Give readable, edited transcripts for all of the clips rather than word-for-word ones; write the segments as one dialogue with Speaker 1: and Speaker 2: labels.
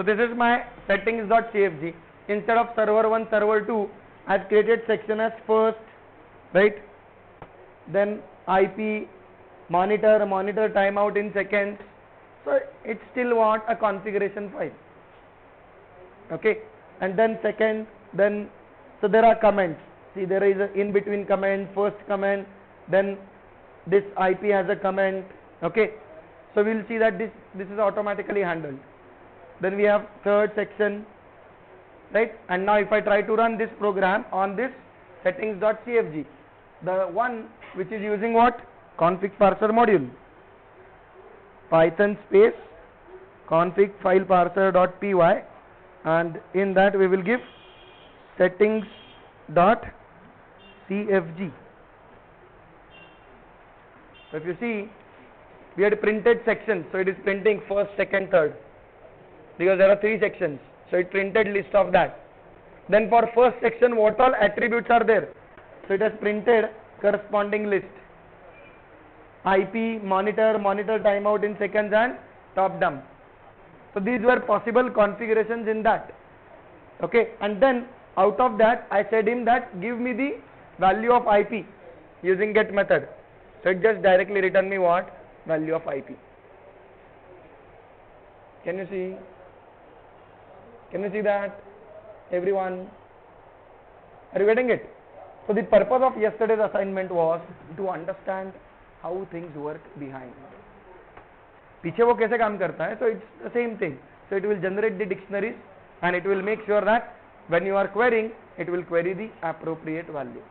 Speaker 1: So this is my settings.cfg. Instead of server 1, server 2, I've created section as first, right? Then IP, monitor timeout in seconds. So it's still what a configuration file. Okay, and then second, then so there are comments. See, there is a in between comment, first comment, then this IP has a comment. Okay, so we'll see that this is automatically handled. Then we have third section, right? And now if I try to run this program on this settings.cfg, the one which is using what? Config parser module, Python space config file parser.py, and in that we will give settings.cfg. So if you see, we had printed sections, so it is printing first, second, third, because there are 3 sections, so it printed list of that. Then for first section, what all attributes are there? So it has printed corresponding list, IP, monitor timeout in seconds, and top dump. So these were possible configurations in that. Okay, and then out of that I said him that give me the value of IP using get method. So it just directly returned me what? Value of IP. Can you see? Can you see that, everyone? Are you getting it? So the purpose of yesterday's assignment was to understand how things work behind. पीछे वो कैसे काम करता है? So it's the same thing. So it will generate the dictionaries and it will make sure that when you are querying, it will query the appropriate value.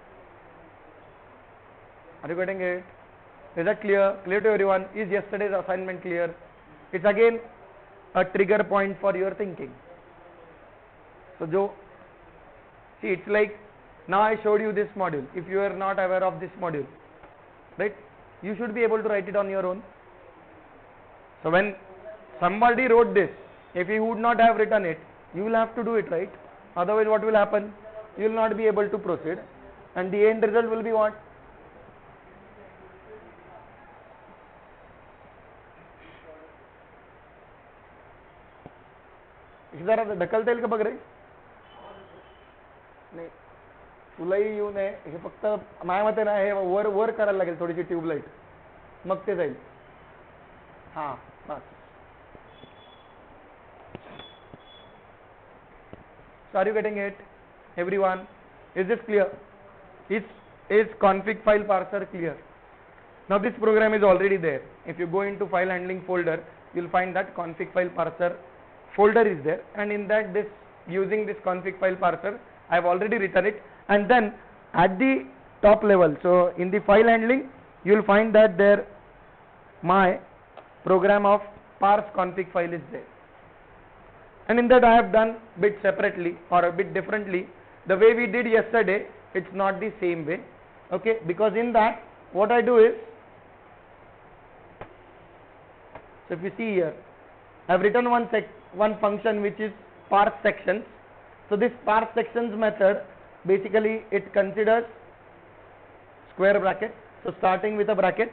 Speaker 1: Are you getting it? Is that clear? Clear to everyone? Is yesterday's assignment clear? It's again a trigger point for your thinking. So see, it's like now I showed you this module. If you are not aware of this module, right, you should be able to write it on your own. So when somebody wrote this, if he would not have written it, you will have to do it, right? Otherwise what will happen? You will not be able to proceed, and the end result will be what? जरा ढकलता येईल का बघ रे? नाही, तुलाही येऊ नये, हे फक्त माझ्या मते ना हे वर वर करायला लागेल थोडीशी ट्यूबलाइट, मग ते जाईल. हां, बस. So are you getting it, everyone? Is this clear? Is config file parser clear? Now this program is already there. If you go into file handling folder, you will find that config file parser folder is there, and in that this using this config file parser I have already written it. And then at the top level, so in the file handling, you will find that there my program of parse config file is there, and in that I have done bit separately or a bit differently. The way we did yesterday, it's not the same way, okay, because in that what I do is, so if you see here, I have written one function which is parse sections. So this parse sections method, basically it considers square bracket, so starting with a bracket,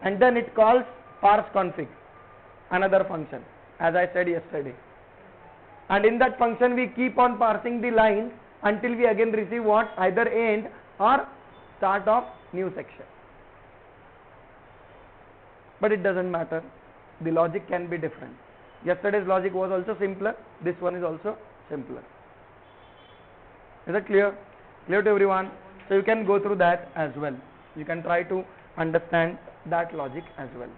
Speaker 1: and then it calls parse config, another function, as I said yesterday, and in that function we keep on parsing the line until we again receive what? Either end or start of new section. But it doesn't matter, the logic can be different. Yesterday's logic was also simpler, this one is also simpler. Is that clear? Clear to everyone? So you can go through that as well. You can try to understand that logic as well.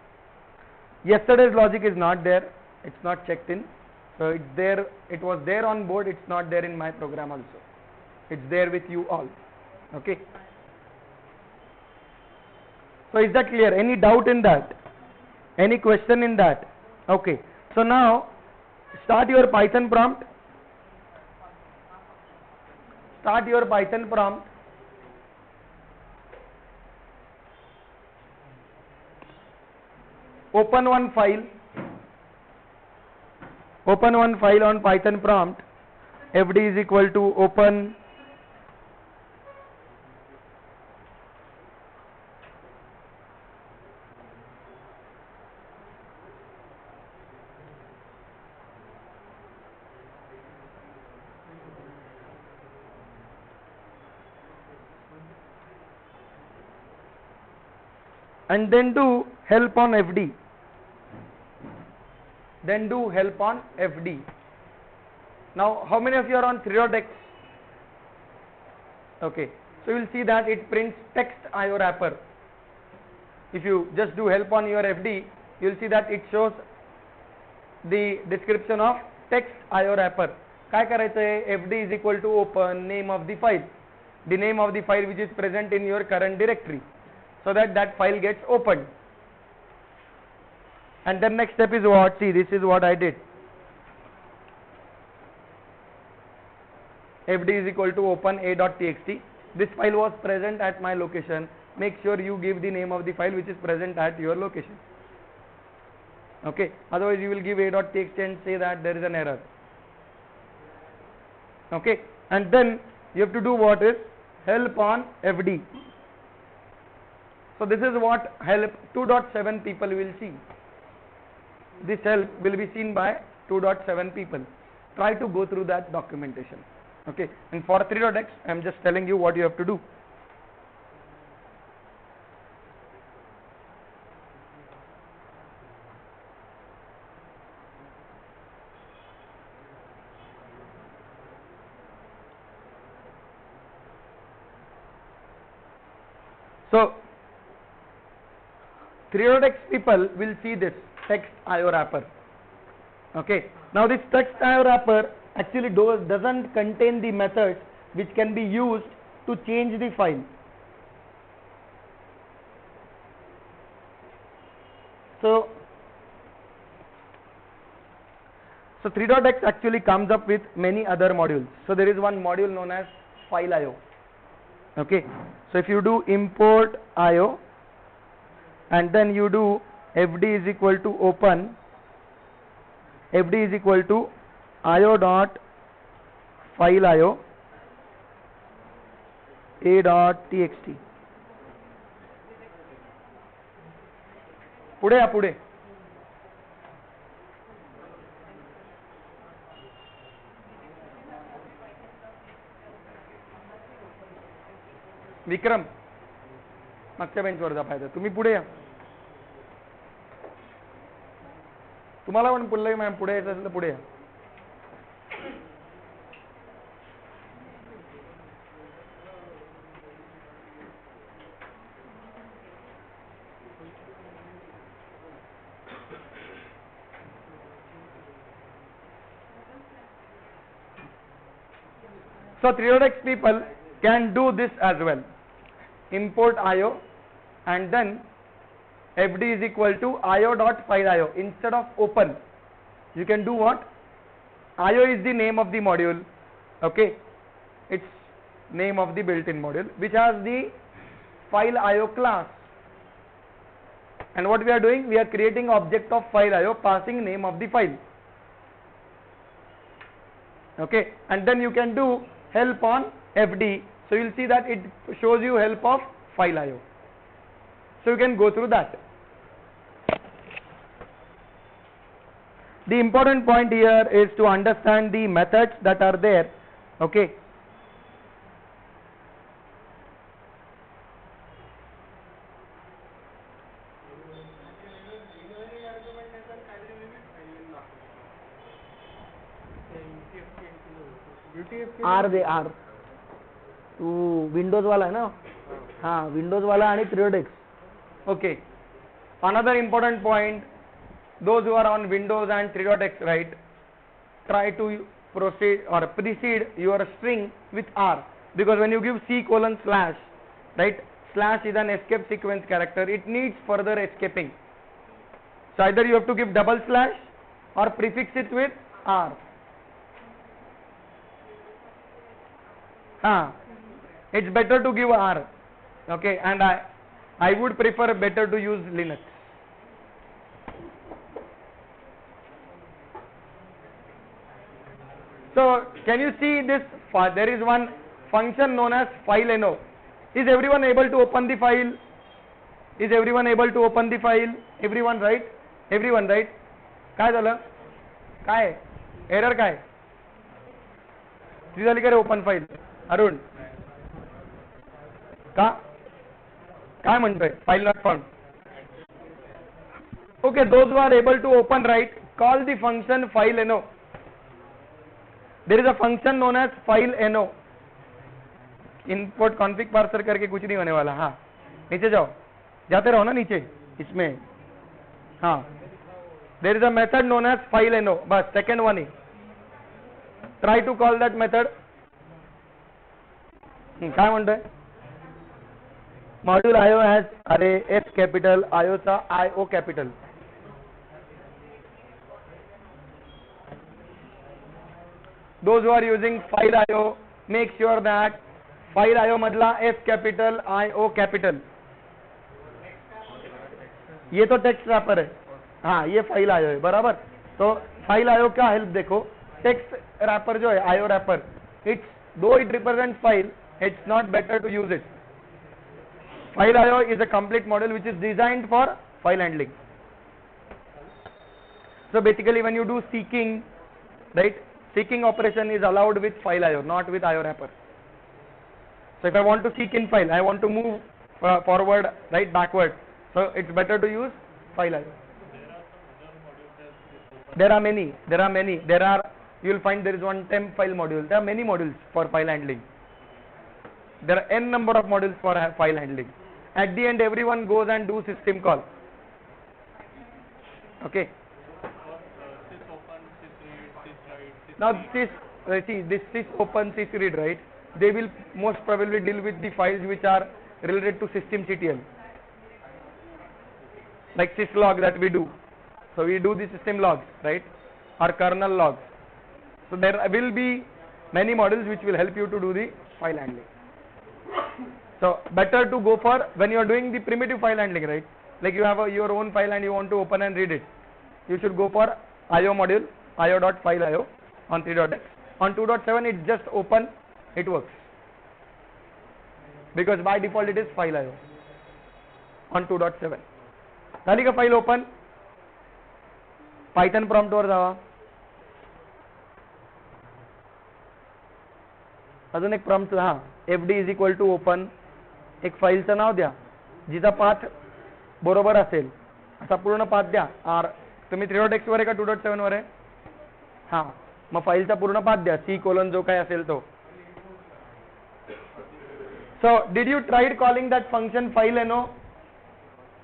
Speaker 1: Yesterday's logic is not there, it's not checked in. So it's there, it was there on board, it's not there in my program also. It's there with you all. Okay. So is that clear? Any doubt in that? Any question in that? Okay. So now start your Python prompt. Start your Python prompt. Open one file. Open one file on Python prompt. fd is equal to open and then do help on FD. Then do help on FD. Now, how many of you are on 3.x? Okay, so you will see that it prints text IO wrapper. If you just do help on your FD, you will see that it shows the description of text IO wrapper. काय करायचं आहे? FD is equal to open name of the file, the name of the file which is present in your current directory, so that that file gets opened. And then next step is what? See, this is what I did. FD is equal to open a.txt. This file was present at my location. Make sure you give the name of the file which is present at your location. Okay, otherwise you will give a.txt and say that there is an error. Okay, and then you have to do what is help on FD. So this is what help 2.7 people will see. This help will be seen by 2.7 people. Try to go through that documentation. Okay, and for 3.x I am just telling you what you have to do. So 3.x people will see this text IO wrapper. Okay, now this text IO wrapper actually doesn't contain the methods which can be used to change the file. So 3.x actually comes up with many other modules. So there is one module known as file IO. Okay, so if you do import IO and then you do FD is equal to open, FD is equal to IO dot file IO a dot txt. पुढे या पुढे. विक्रम मागच्या बेंचवर जा पाहिजे. तुम्ही पुढे या. तुम्हाला पण पुढे मॅम पुढे यायचं असेल तर पुढे या. So 3.x people can do this as well. Import IO and then FD is equal to IO dot file IO. Instead of open, you can do what? IO is the name of the module. Okay, it's name of the built-in module which has the file IO class. And what we are doing? We are creating object of file IO passing name of the file. Okay, and then you can do help on FD. So you will see that it shows you help of file IO. So you can go through that. The important point here is to understand the methods that are there. Okay. Are they are तू Windows वाला है ना. हाँ Windows वाला आणि 3.x. Okay, another important point, those who are on Windows and 3.x, right, try to proceed or precede your string with R, because when you give C:/, right, slash is an escape sequence character, it needs further escaping. So either you have to give double slash or prefix it with R. It's better to give R. Okay, and I would prefer better to use Linux. So can you see this? There is one function known as file no. Is everyone able to open the file? Is everyone able to open the file? Everyone, right? Everyone, right? काय झालं? काय error काय? ती झाली का रे open file? Arun का काय म्हणतोय? File not found. Okay, those who are able to open, right, call the function file no. There is a function known as file no. Import config parser करके कुछ नहीं होने वाला. हाँ, नीचे जाओ, जाते रहो ना नीचे इसमें. हाँ, there is a method known as file no. बस second one he. Try to call that method. काय म्हणतोय? Module IO has array S capital, IO चा IO capital. Those who are using file IO, make sure that file IO मधला S capital, IO capital. ये तो text wrapper है. हाँ, ये file IO है, बराबर. तो फाइल IO का हेल्प देखो. टेक्स्ट रैपर जो है IO wrapper, it's though it represents file, it's not better to use it. File IO is a complete model which is designed for file handling. So basically, when you do seeking, right, seeking operation is allowed with file IO, not with IO wrapper. So if I want to seek in file, I want to move forward, right, backward. So it's better to use file IO. There are many. You will find there is one temp file module. There are many modules for file handling. There are n number of modules for file handling. At the end, everyone goes and do system call. Okay. Now this open, sys read, right? They will most probably deal with the files which are related to systemctl, like syslog that we do. So we do the system logs, right, or kernel logs. So there will be many modules which will help you to do the file handling. So better to go for when you are doing the primitive file handling, right? Like you have your own file and you want to open and read it. You should go for IO module, IO.fileIO on 3.x. On 2.7 it's just open, it works. Because by default it is file IO on 2.7. झाली का file open? Python prompt वर जावा. अजून एक prompt, हा, fd is equal to open, एक फाईलचं नाव द्या जिचा पाथ बरोबर असेल असा पूर्ण पाथ द्या. आर तुम्ही 3.x वर आहे का 2.7 वर आहे? हा, मग फाईलचा पूर्ण पाथ द्या, C: जो काय असेल तो. So did you tried calling that function file no?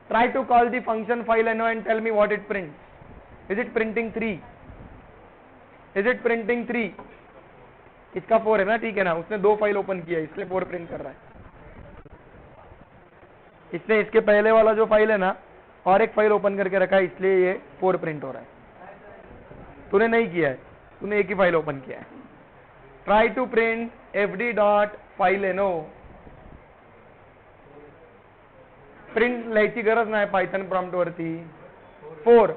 Speaker 1: Try to call the function file no and tell me what it prints. Is it printing 3? Is it printing 3? इसका 4 है ना, ठीक है ना, उसने 2 फाइल ओपन किया इसलिए 4 प्रिंट कर रहा है. इसने इसके पहले वाला जो फाइल है ना और एक फाइल ओपन करके रखा है इसलिए ये 4 प्रिंट हो रहा है. तूने नहीं किया है, तूने एक ही फाइल ओपन किया है. Try to print fd.filenno. Print लिहायची गरज नाही पायथन प्रॉम्प्ट वरती. 4.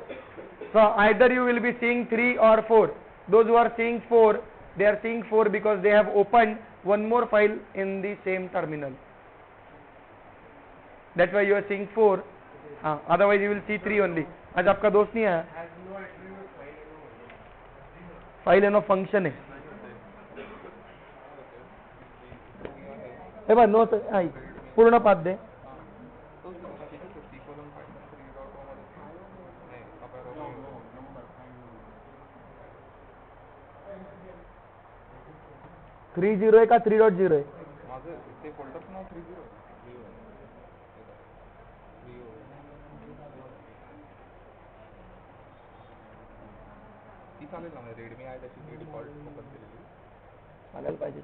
Speaker 1: So either you will be seeing 3 or 4. Those who are seeing 4, they are seeing 4 because they have opened one more file in the same terminal. That's why you are seeing 4. Otherwise you will see 3 only. आज आपका दोस्त नहीं है. File no function है. हे बघ, no पूर्ण path दे. Three 0 आहे का 3.0 आहे?
Speaker 2: माझं ते फोल्डरचं नाव 30 ती चालेल ना, रेडमी आहे त्याची डिफॉल्ट ओपन केलेली
Speaker 1: चालेल पाहिजे.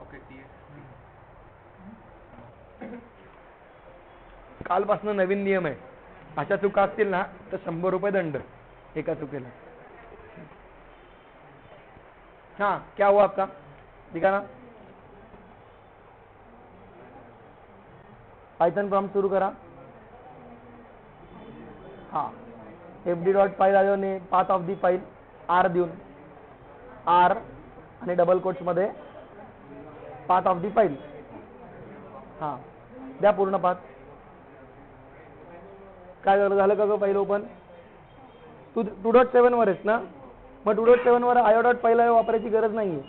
Speaker 2: ओके.
Speaker 1: कालपासून नवीन नियम आहे, अशा चुका असतील ना तर 100 रुपये दंड एका चुकीला. हाँ, क्या हुआ आपका, दिखाना. पायथन प्रॉम्प्ट सुरू करा. हाँ, fd.fileio ने path of the file R देऊन, आर आणि डबल कोट्स मध्ये पाथ ऑफ दी फाईल. हाँ, द्या पूर्ण पाथ. काय झालं का ग फाईल ओपन? तू 2.7 वर आहेस ना, मग 2.7 वर आयो डॉट फाईल आहे वापरायची गरज नाहीये.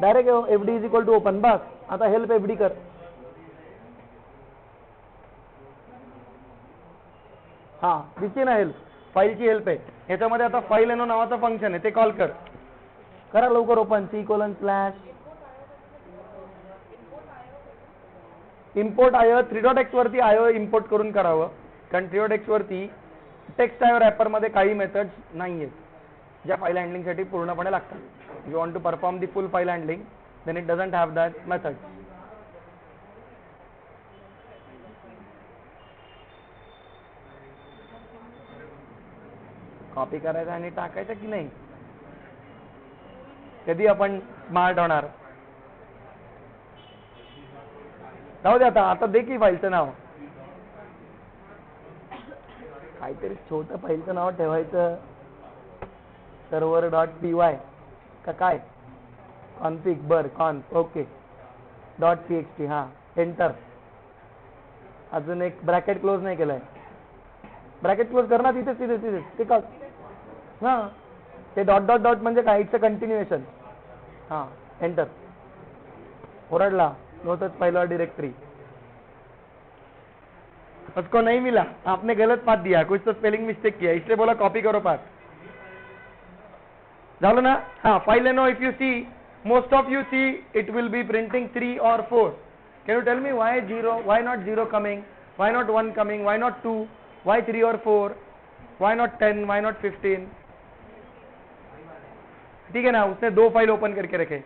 Speaker 1: Direct F D is equal to open. बस आता हेल्प एफ डी कर. हा दिसते ना हेल्प, फाईलची हेल्प आहे. ह्याच्यामध्ये आता फाईल एनो नावाचं फंक्शन आहे, ते कॉल कर. करा लवकर ओपन. C:// इम्पोर्ट आय 3.x वरती आय इम्पोर्ट करून करावं, कारण 3.x वरती टेक्स्ट आय रॅपर मध्ये काही मेथड्स नाही आहेत ज्या फाईल हँडलिंग साठी पूर्णपणे लागतात. If you want to perform the full file handling then it doesn't have that method. Copy करायचं आणि टाकायचं की नाही, कधी आपण स्मार्ट होणार. जाऊ दे आता. आता दे की फाईलचं नाव, काहीतरी छोटं फाईलचं नाव ठेवायचं. सर्व्हर डॉट पी वाय का काय, कॉन्फिग बर कॉन्फ ओके डॉट टी. हा एंटर. अजून एक ब्रॅकेट क्लोज नाही केलाय. ब्रॅकेट क्लोज कर ना, तिथेच तिथेच तिथेच ते का. हा ते डॉट डॉट डॉट म्हणजे काय, इट्स अ कंटिन्युएशन. हा एंटर. ओरडला नोटच फाइल और डायरेक्टरी. उसको नहीं मिला, आपने गलत पाथ दिया, कुछ तो स्पेलिंग मिस्टेक किया, इसलिए बोला कॉपी करो पाथ. झालं ना. हाँ file no if you see, most of you see it will be printing 3 or 4. Can you tell me why 0, why not 0 coming, why not 1 coming, why not 2, why 3 or 4, why not 10, why not 15. ठीक है ना, उसने 2 file open करके रखे.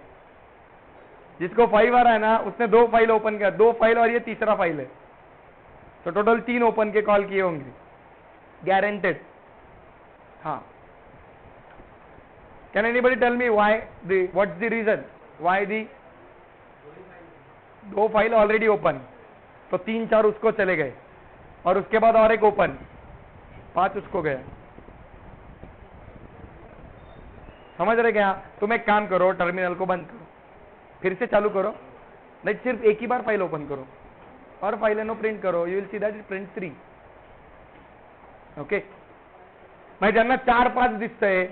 Speaker 1: जिसको 5 आ रहा है ना उसने 2 फाइल ओपन किया, 2 फाइल और ये तीसरा फाइल है, तो टोटल 3 ओपन के कॉल किए होंगे गारंटेड. हाँ. Can anybody tell me why what's the reason why the 2 file already open, तो 3-4 उसको चले गए और उसके बाद और एक ओपन, 5 उसको गए. समझ रहे क्या. तुम एक काम करो, टर्मिनल को बंद करो, फिर से चालू करो, नहीं सिर्फ एक ही बार फाइल ओपन करो और फाइल एनो प्रिंट करो. You will see that it print 3. Okay. मग ज्यांना 4-5 दिसतंय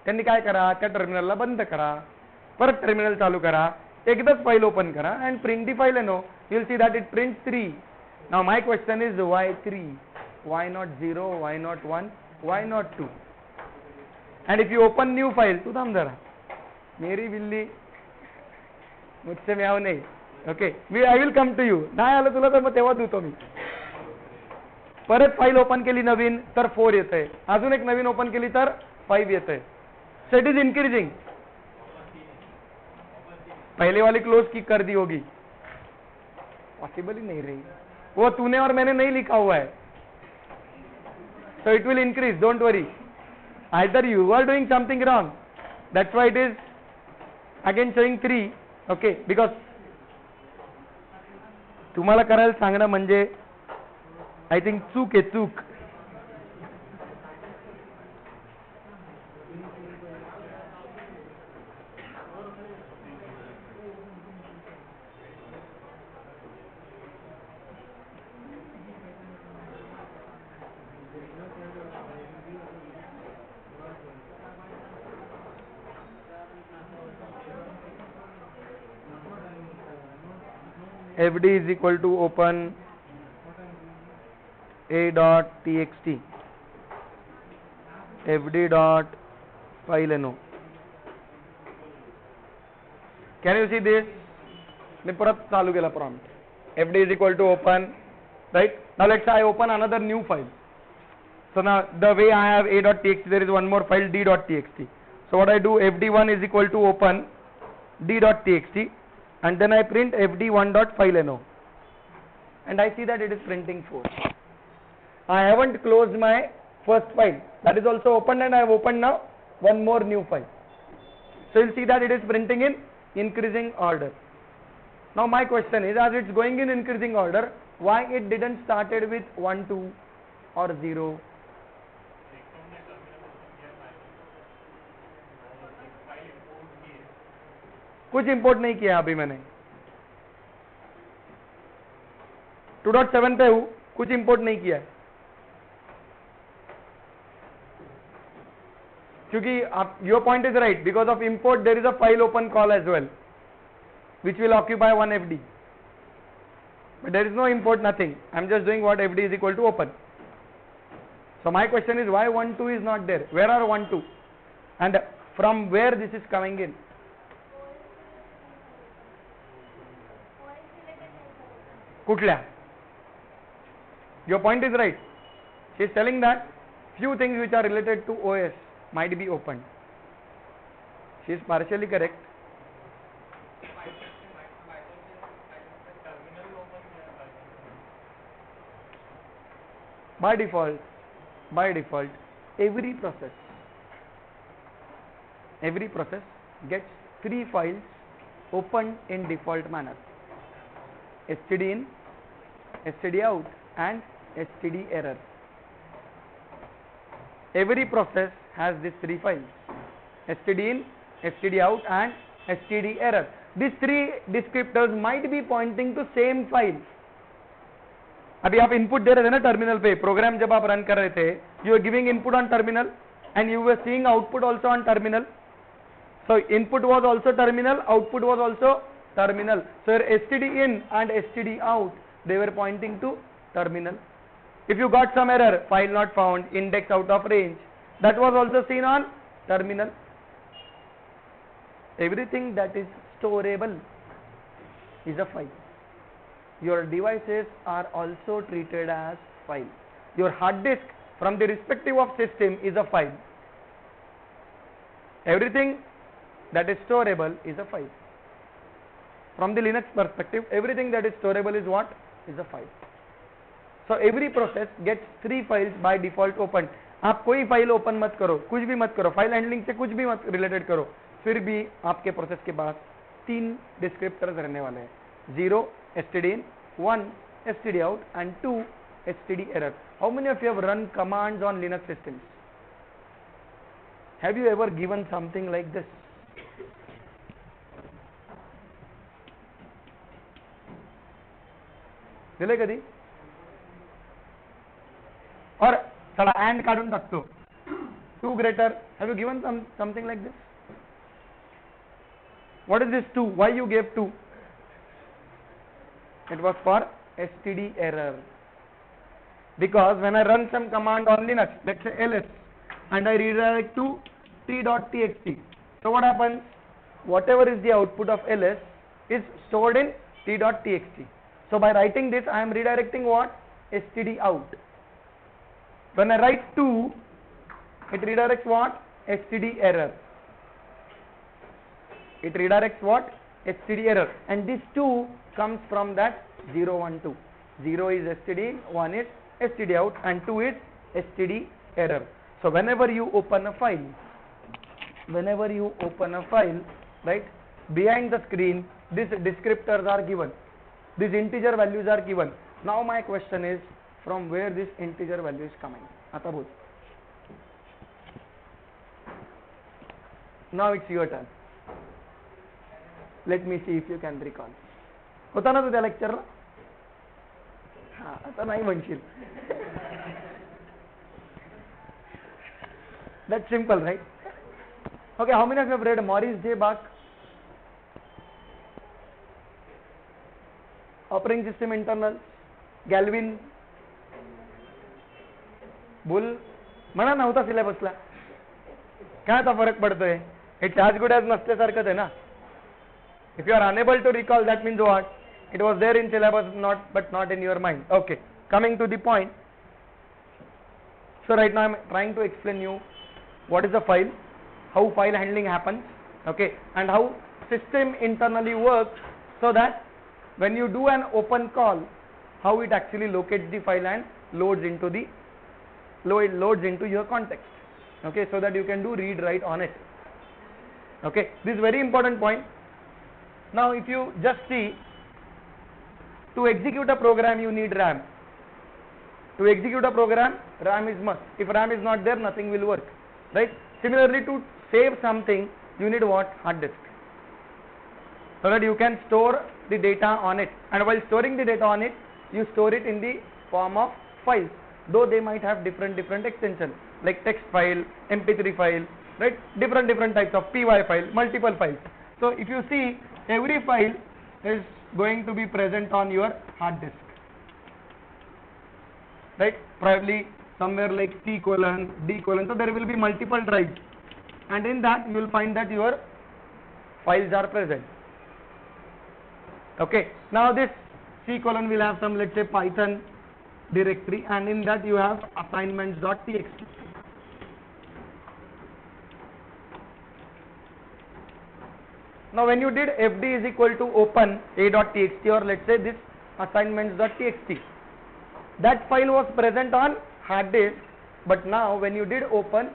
Speaker 1: त्यांनी काय करा, त्या टर्मिनलला बंद करा, परत टर्मिनल चालू करा, एकदाच फाइल ओपन करा and print the file no. You will see that it print 3. Now my question is why 3, why not 0, why not 1, why not 2. And if you open new file, तू थांब जरा, मेरी बिल्ली मुझसे म्याव नहीं. Okay I will come to you. नाही आलं तुला तर मग तेव्हा देतो मी. परत फाइल ओपन केली नवीन तर 4 येतंय, अजून एक नवीन ओपन केली तर 5 येतंय. So it is increasing. पहले वाली क्लोज की कर दी होगी, पॉसिबल ही नहीं रही, वो तूने और मैंने नहीं लिखा हुआ है. So it will increase, don't worry. Either you are doing something wrong, that's why it is again showing 3. Okay, because तुम्हाला करायला सांगणं म्हणजे आय थिंक चूक आहे, चूक. fd is equal to open a dot txt, fd dot file no. Can you see this? मी परत चालू केला prompt. fd is equal to open, right? Now let's say I open another new file. So now the way I have a dot txt, there is one more file d dot txt. So what I do, fd1 is equal to open d dot txt and then I print fd1 dot file no, and I see that it is printing 4. I haven't closed my first file, that is also opened, and I have opened now one more new file. So you'll see that it is printing in increasing order. Now my question is, as it's going in increasing order, why it didn't started with 1, 2 or 0? कुछ import नहीं किया अभी मैंने, 2.7 पे हूँ, कुछ import नहीं किया है. क्योंकि आप your point is right, because of import there is a file open call as well which will occupy 1 FD, but there is no import, nothing. I'm just doing what FD is equal to open. So my question is, why 1 2 is not there? Where are 1 2 and from where this is coming in? Kutla, your point is right. She is telling that few things which are related to OS might be opened. She is partially correct. By default, every process gets 3 files opened in default manner: std in, std out and std error. Every process has these 3 files: std in, std out and std error. These 3 descriptors might be pointing to same file. अभी आप input दे रहे थे ना terminal पे, programme जब आप run कर रहे थे, you are giving input on terminal and you were seeing output also on terminal. So input was also terminal, output was also terminal. So your std in and std out, they were pointing to terminal. If you got some error, file not found, index out of range, that was also seen on terminal. Everything that is storable is a file. Your devices are also treated as file. Your hard disk from the respective of system is a file. Everything that is storable is a file. From the Linux perspective, everything that is storable is what? Is a file. So every process gets 3 files by default open. आप कोई file open मत करो, कुछ भी मत करो, file handling से कुछ भी मत रिलेटेड करो, फिर भी आपके प्रोसेस के पास 3 डिस्क्रिप्टर्स रहने वाले हैं: 0 std in, 1 std out and 2 std error. How many of you have run commands on Linux systems? Have you ever given something like this? दिले कधी? और चला and काढून टाकतो, 2 greater. Have you given something like this? What is this 2? Why you gave 2? It was for std error, because when I run some command on Linux, let's say ls, and I redirect to t.txt, so what happens? Whatever is the output of ls is stored in t.txt. So by writing this, I am redirecting what? std out. When I write 2, it redirects what? std error. It redirects what? std error. And this 2 comes from that 0, 1, 2. 0 is std, 1 is std out and 2 is std error. So whenever you open a file, right, behind the screen, these descriptors are given. These integer values are given. Now my question is, from where this integer value is coming? आता बोल. Now it's your turn. Let me see if you can recall. होता ना तुझ्या लेक्चरला? हा, आता नाही म्हणशील. That's simple, right? Okay, how many of you have read Maurice J. Bach? Operating system internal, Galvin. बोल, म्हणा नव्हता सिलेबसला. काय आता फरक पडतोय? It's as good as नसल्यासारखंच आहे ना. If you are unable to recall, that means what? It was there in syllabus, but not in your mind. Okay, coming to the point. So right now I am trying to explain you what is a file, how file handling happens, okay, and how system internally works, so that when you do an open call, how it actually locates the file and loads into your context, okay, so that you can do read write on it. Okay, this is very important point. Now if you just see, to execute a program you need RAM. To execute a program, RAM is must. If RAM is not there, nothing will work, right? Similarly, to save something, you need what? Hard disk, so that you can store the data on it, and while storing the data on it, you store it in the form of files, though they might have different extensions like text file, mp3 file, right? Different types of py file, multiple files. So if you see, every file is going to be present on your hard disk, right? Probably somewhere like C colon, D colon. So there will be multiple drives, and in that you will find that your files are present. Okay. Now this C colon will have some, let's say, Python directory, and in that you have assignments.txt. Now when you did fd is equal to open a.txt, or let's say this assignments.txt, that file was present on hard disk, but now when you did open,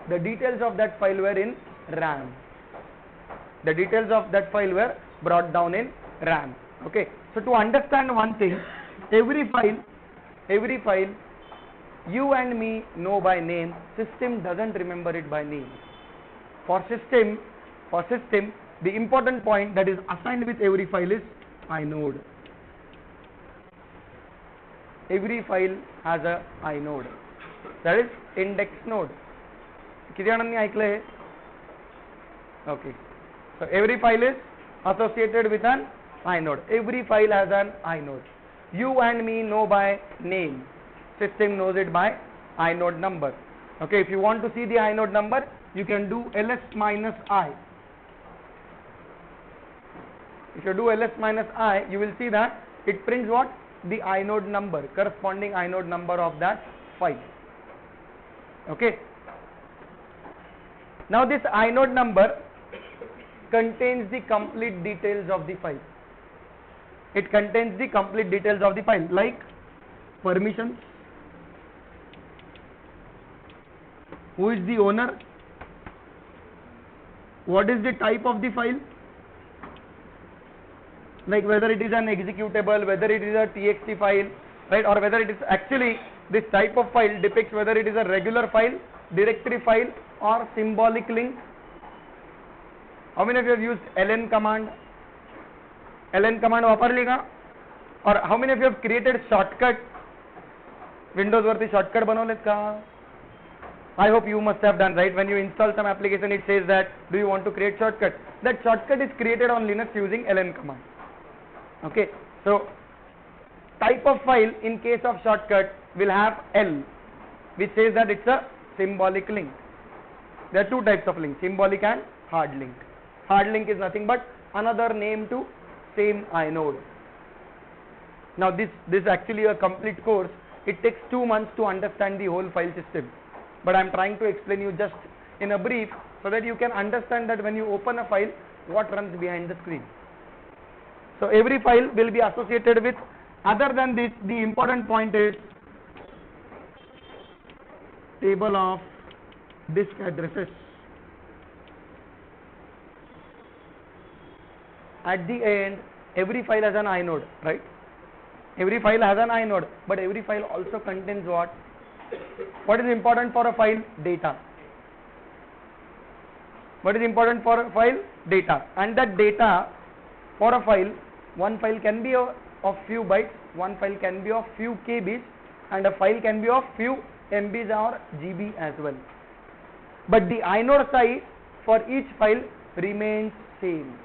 Speaker 1: the details of that file were in RAM. The details of that file were brought down in RAM. Okay. So to understand one thing, every file you and me know by name, system doesn't remember it by name. For system, the important point that is assigned with every file is inode. Every file has a inode, that is index node. किती जणांनी ऐकलंय? Okay. So every file is associated with an inode. Every file has an inode. You and me know by name. System knows it by inode number. Okay. If you want to see the inode number, you can do ls minus I. If you do ls minus I, you will see that it prints what? The inode number, corresponding inode number of that file. Okay. Now this inode number contains the complete details of the file. It contains the complete details of the file, like permissions, who is the owner, what is the type of the file, like whether it is an executable, whether it is a txt file, right, or whether it is actually, this type of file depicts whether it is a regular file, directory file, or symbolic link. How many of you have used ln command? ln command वापरली का? Or how many of you have created shortcut? Windows वरती shortcut बनवलेत का? I hope you must have done, right? When you install some application, it says that do you want to create shortcut? That shortcut is created on Linux using ln command. Okay, so type of file in case of shortcut will have L, which says that it's a symbolic link. There are two types of link, symbolic and hard link. Hard link is nothing but another name to same inode. Now this is actually a complete course. It takes 2 months to understand the whole file system, but I am trying to explain you just in a brief so that you can understand that when you open a file, what runs behind the screen. So every file will be associated with, other than this, the important point is table of disk addresses. At the end, every file has an inode, right? Every file has an inode, but every file also contains what? What is important for a file? Data. What is important for a file? Data. And that data for a file, one file can be of few bytes, one file can be of few KBs, and a file can be of few MBs or GB as well. But the inode size for each file remains same.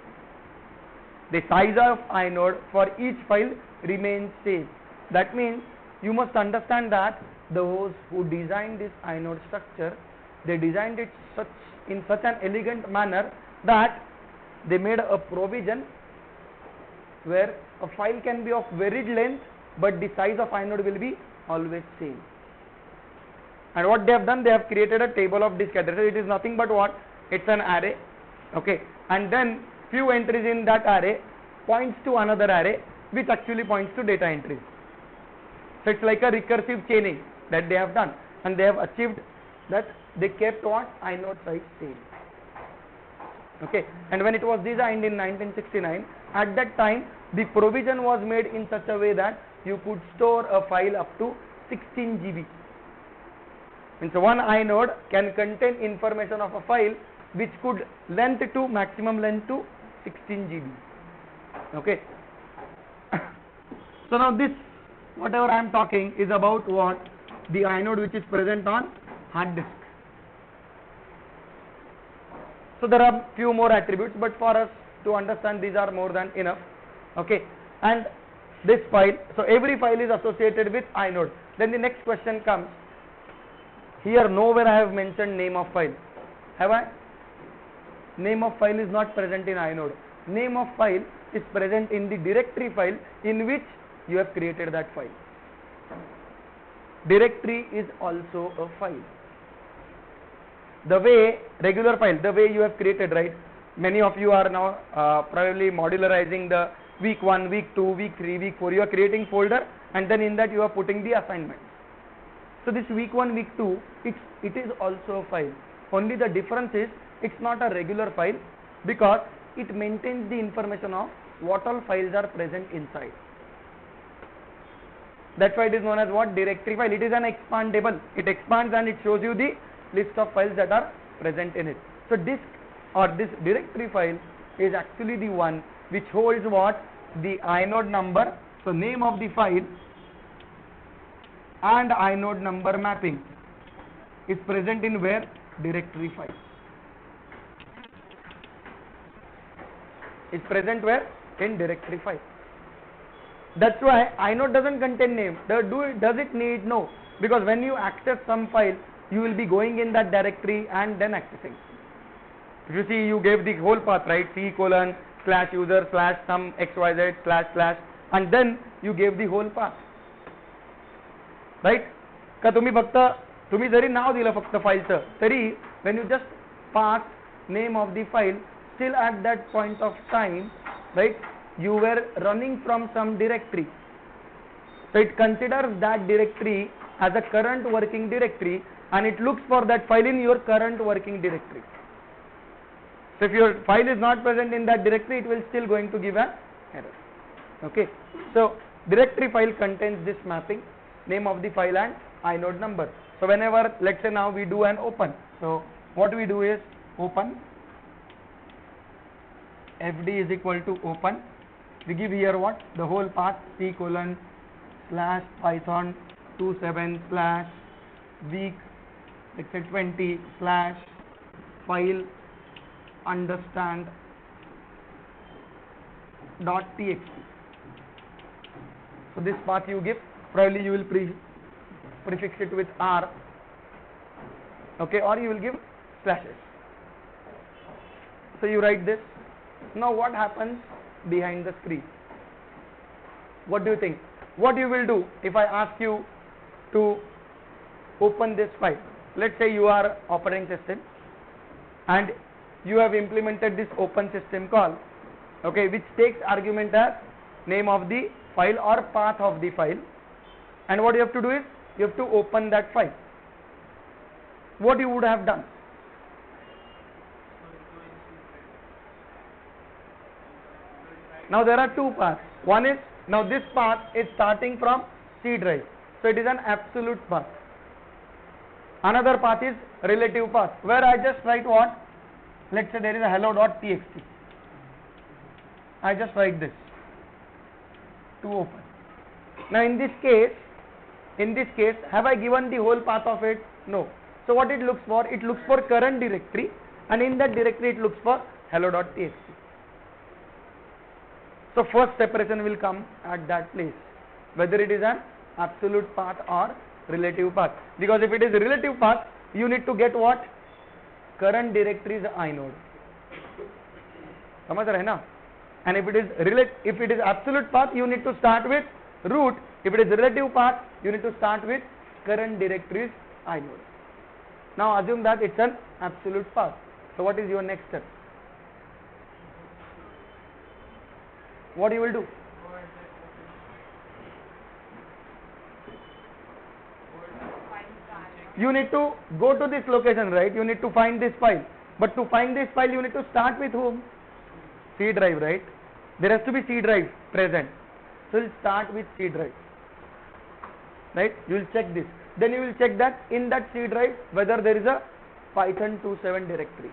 Speaker 1: The size of inode for each file remains same. That means you must understand that those who designed this inode structure, they designed it in such an elegant manner that they made a provision where a file can be of varied length, but the size of inode will be always same. And what they have done, they have created a table of disk addresses. It is nothing but what? It's an array. Okay, and then few entries in that array points to another array, which actually points to data entries. So it's like a recursive chaining that they have done, and they have achieved that. They kept what? Inode size same. Okay, and when it was designed in 1969, at that time the provision was made in such a way that you could store a file up to 16 GB. And so one inode can contain information of a file which could length to maximum length to 16 GB. Okay. So now this, whatever I am talking, is about what? The inode which is present on hard disk. So there are few more attributes, but for us to understand these are more than enough. Okay, and this file, so every file is associated with inode. Then the next question comes, here nowhere I have mentioned name of file, have I? Name of file is not present in inode. Name of file is present in the directory file in which you have created that file. Directory is also a file. The way regular file, the way you have created, right? Many of you are now probably modularizing the week 1, week 2, week 3, week 4. You are creating folder, and then in that you are putting the assignments. So this week 1, week 2, it is also a file. Only the difference is it's not a regular file because it maintains the information of what all files are present inside. That's why it is known as what? Directory file. It is an expandable. It expands and it shows you the list of files that are present in it. So disk or this directory file is actually the one which holds what? The inode number. So name of the file and inode number mapping is present in where? Directory file. Is present where? In directory file. That's why inode doesn't contain name. Does it need? No. Because when you access some file, you will be going in that directory and then accessing. If you see, you gave the whole path, right? C:/user/ some xyz // and then you gave the whole path. Right? का तुम्ही जरी नाव दिलं फक्त फाईलचं तरी when you just pass name of the file, still at that point of time, right, you were running from some directory. So it considers that directory as a current working directory and it looks for that file in your current working directory. So if your file is not present in that directory, it will still going to give an error. Okay. So directory file contains this mapping, name of the file and inode number. So whenever, let's say now we do an open. So what we do is open, fd is equal to open. We give here what? The whole path, C:/python27/week, let's say 20/file understand.txt. So this path you give, probably you will prefix it with R, okay, or you will give slashes. So you write this. Now what happens behind the screen? What do you think? What you will do if I ask you to open this file? Let's say you are operating system and you have implemented this open system call, okay, which takes argument as name of the file or path of the file, and what you have to do is you have to open that file. What you would have done? Now there are two paths. One is, now this path is starting from C drive, so it is an absolute path. Another path is relative path, where I just write what? Let's say there is a hello.txt. I just write this to open. Now in this case, have I given the whole path of it? No. So what it looks for? It looks for current directory, and in that directory it looks for hello.txt. So first separation will come at that place, whether it is an absolute path or relative path. Because if it is a relative path, you need to get what? Current directory is inode. समझ रहे ना? And if it is absolute path, you need to start with root. If it is relative path, you need to start with current directory is inode. Now assume that it's an absolute path. So what is your next step? What you will do? You need to go to this location, right? You need to find this file. But to find this file, you need to start with whom? C drive, right? There has to be C drive present. So you'll start with C drive, right? You will check this. Then you will check that in that C drive whether there is a Python27 directory,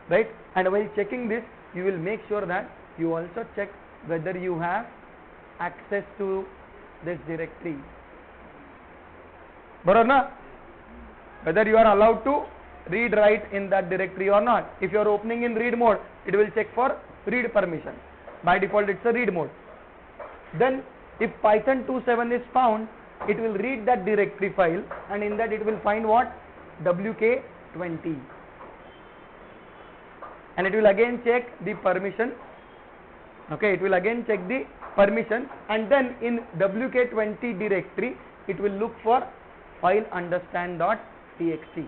Speaker 1: right? And while checking this, you will make sure that you also check whether you have access to this directory. Barabar na? Whether you are allowed to read write in that directory or not. If you are opening in read mode, it will check for read permission. By default it's a read mode. Then if Python 2.7 is found, it will read that directory file, and in that it will find what? WK20, and it will again check the permission. Okay, it will again check the permission, and then in WK20 directory it will look for file understand.txt,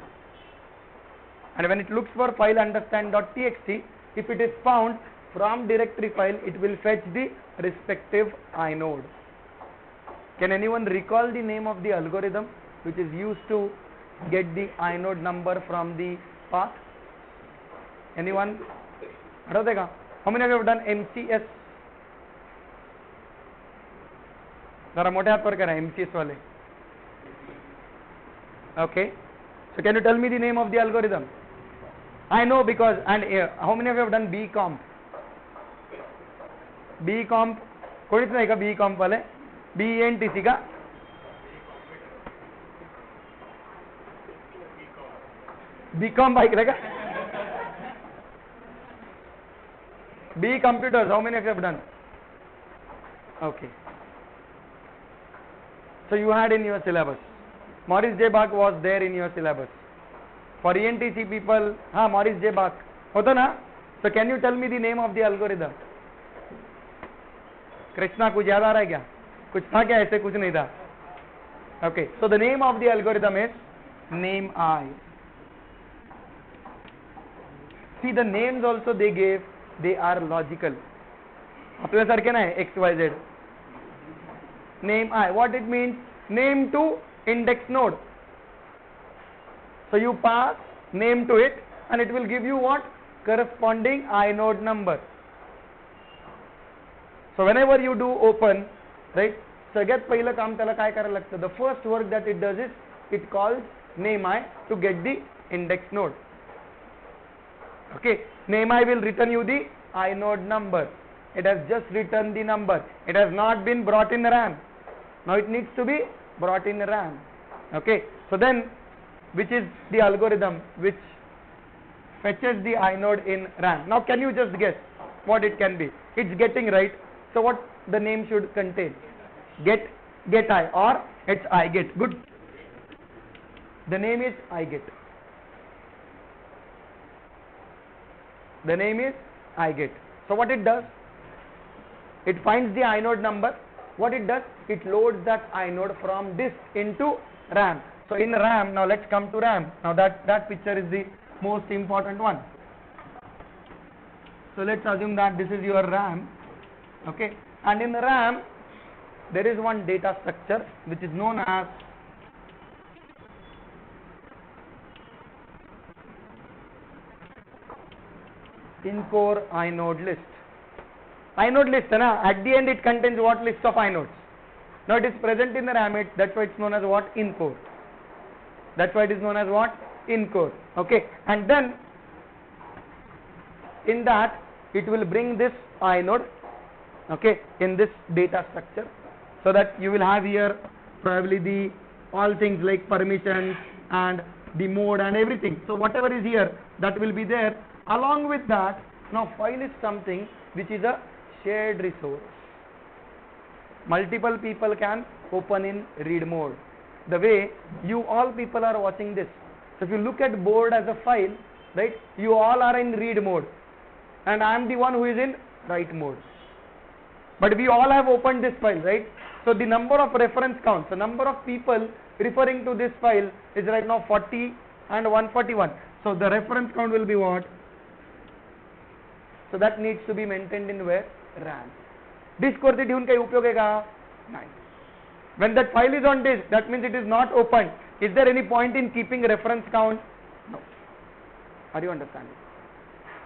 Speaker 1: and when it looks for file understand.txt, if it is found from directory file, it will fetch the respective inode. Can anyone recall the name of the algorithm which is used to get the inode number from the path? Anyone? How many of you have done MCS? जरा मोटे हाथ पर करें MCS वाले. Okay, so can you tell me the name of the algorithm? I know because, and how many of you have done BComp? BComp कोणीच नाही का BComp वाले? BENTC का? BComp ऐकलं का? B computers, how many of you have done? Okay, so you had in your syllabus. Maurice J. Bach was there in your syllabus. For ENTC people, Maurice J. Bach होता ना? So can you tell me the name of the algorithm? Krishna कुछ याद आ रहा है क्या? कुछ था क्या? ऐसे कुछ नहीं था. Okay, so the name of the algorithm is NameI. See, the names also they gave, they are logical. आपल्या सारखे नाही X Y Z. NameI, what it means? Name to index node. So you pass name to it, and it will give you what? Corresponding inode number. So whenever you do open, right, सगळ्यात पहिलं काम त्याला काय करायला लागतं? The first work that it does is it calls NameI to get the index node. Okay, NameI will return you the inode number. It has just returned the number. It has not been brought in RAM. Now it needs to be brought in RAM. Okay, so then which is the algorithm which fetches the inode in RAM? Now can you just guess what it can be? It's getting, right? So what the name should contain? Get I, or it's iget. Good. The name is iget. The name is iget. So what it does? It finds the inode number. What it does? It loads that inode from disk into RAM. So in RAM, now let's come to RAM. Now that picture is the most important one. So let's assume that this is your RAM. Okay, and in RAM there is one data structure which is known as in-core inode list. Inode list, at the end it contains what? List of inodes. Now it is present in the RAM, that's why it's known as what? In-core. That's why it is known as what? In-core. Okay, and then in that it will bring this inode, okay, in this data structure, so that you will have here probably the all things like permissions and the mode and everything. So whatever is here, that will be there. Along with that, now file is something which is a shared resource. Multiple people can open in read mode. The way you all people are watching this. So if you look at board as a file, right, you all are in read mode, and I am the one who is in write mode. But we all have opened this file, right? So the number of reference counts, the number of people referring to this file is right now 40 and 141. So the reference count will be what? So that needs to be maintained in where? RAM. Disk वरती ठेवून काही उपयोग आहे का? नाही. When that file is on disk, that means it is not open. Is there any point in keeping reference count? No. Are you understanding?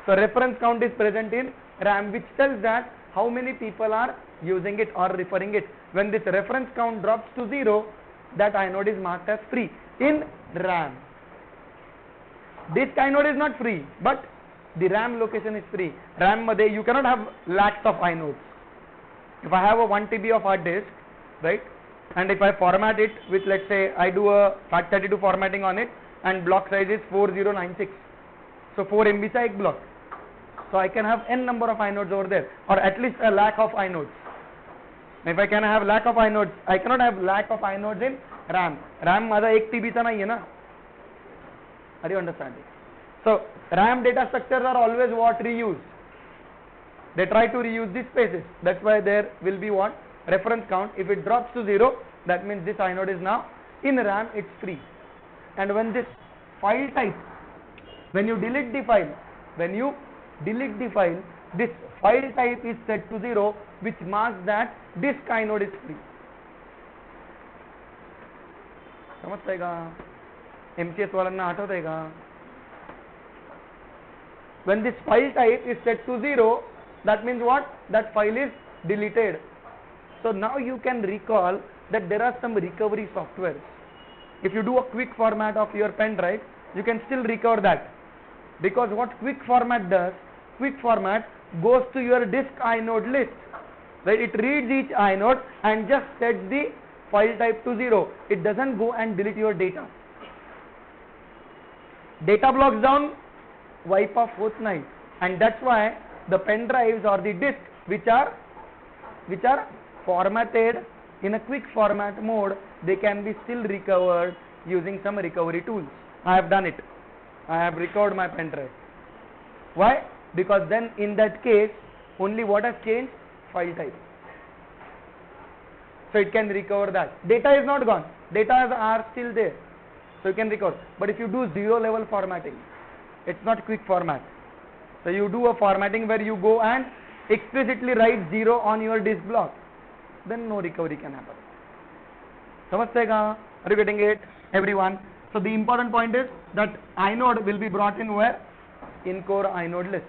Speaker 1: So reference count is present in RAM, which tells that how many people are using it or referring it. When this reference count drops to 0, that inode is marked as free in RAM. Disk inode is not free, but the RAM location is free. RAM मध्ये you cannot have lakhs of inodes. If I have a 1 TB of hard disk, right, and if I format it with, let's say I do a FAT32 formatting on it, and block size is 4096. So 4 MB चा एक block. So I can have n number of inodes over there, or at least a lakh of inodes. If I can have lakh of inodes, I cannot have lakh of inodes in RAM. RAM माझा 1 TB चा नहीं है ना? Are you understanding? So RAM data structures are always what reused. They try to reuse the spaces. That's why there will be what reference count. If it drops to 0, that means this inode is now in RAM. It's free. And when this file type, when you delete the file, this file type is set to 0, which marks that disk inode is free. समझते का? MCS वाला आठवते का? When this file type is set to 0, that means what? That file is deleted. So now you can recall that there are some recovery softwares. If you do a quick format of your pen drive, you can still recover that. Because what quick format does, quick format goes to your disk inode list. Right? It reads each inode and just sets the file type to 0. It doesn't go and delete your data. Data blocks down, wipe off होत नहीं, and that's why the pen drives or the disk which are formatted in a quick format mode, they can be still recovered using some recovery tools. I have done it. I have recovered my pen drive. Why? Because then in that case only what has changed? File type. So it can recover that. Data is not gone. Data are still there. So you can recover. But if you do 0 level formatting, it's not quick format. So you do a formatting where you go and explicitly write 0 on your disk block, then no recovery can happen. समझते का? Are you getting it, everyone? So the important point is that inode will be brought in where? In core inode list.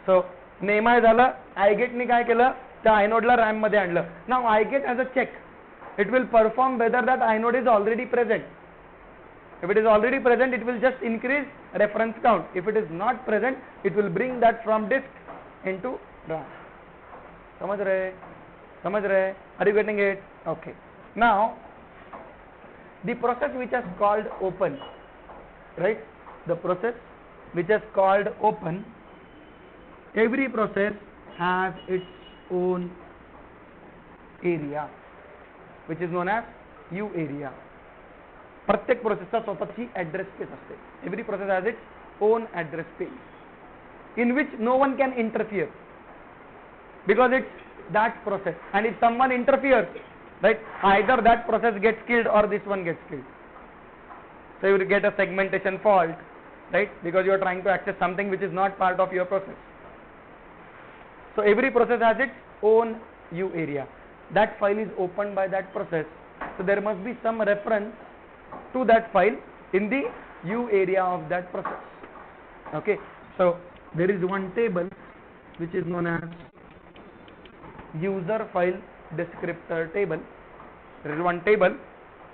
Speaker 1: So नेमा झालं, iget ने काय केलं? त्या inode ला RAM मध्ये आणलं. Now iget as a check, it will perform whether that inode is already present. If it is already present, it will just increase reference count. If it is not present, it will bring that from disk into RAM. समझ रहे? Are you getting it? Okay. Now, the process which is called open, right? The process which is called open, every process has its own area, which is known as U area. प्रत्येक प्रोसेसचा स्वतःची address space असते. Every process has its own address space in which no one can interfere because it's that process, and if someone interferes, right, either that process gets killed or this one gets killed. So you will get a segmentation fault, right, because you are trying to access something which is not part of your process. So every process has its own U area. That file is opened by that process, so there must be some reference to that file in the U area of that process. Okay, so there is one table which is known as user file descriptor table. There is one table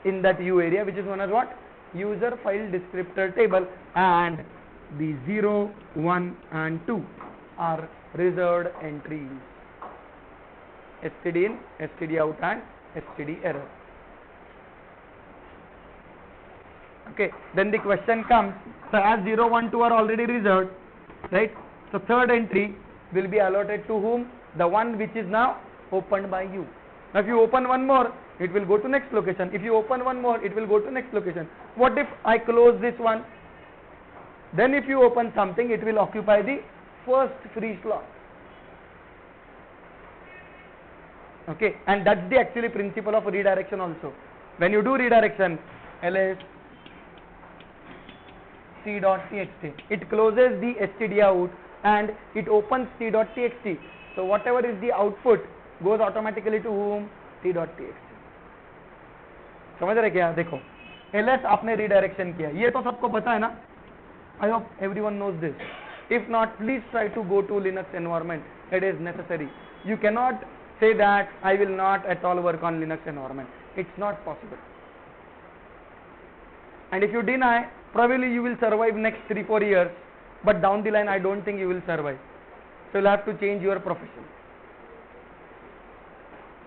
Speaker 1: in that U area which is known as what? User file descriptor table, and the 0, 1 and 2 are reserved entries, std in, std out and std error. Okay, then the question comes, so as 0, 1, 2 are already reserved, right? So third entry will be allotted to whom? The one which is now opened by you. Now if you open one more, it will go to next location. If you open one more, it will go to next location. What if I close this one? Then if you open something, it will occupy the first free slot. Okay, and that's the actually principle of redirection also. When you do redirection, ls c.txt, it closes the std out and it opens t.txt. So whatever is the output goes automatically to whom? t.txt. समझ रहे क्या? देखो, ls आपने redirection किया, ये तो सबको पता है ना? I hope everyone knows this. If not, please try to go to Linux environment. It is necessary. You cannot say that I will not at all work on Linux environment. It's not possible. And if you deny, probably you will survive next 3-4 years, but down the line I don't think you will survive. So you'll have to change your profession.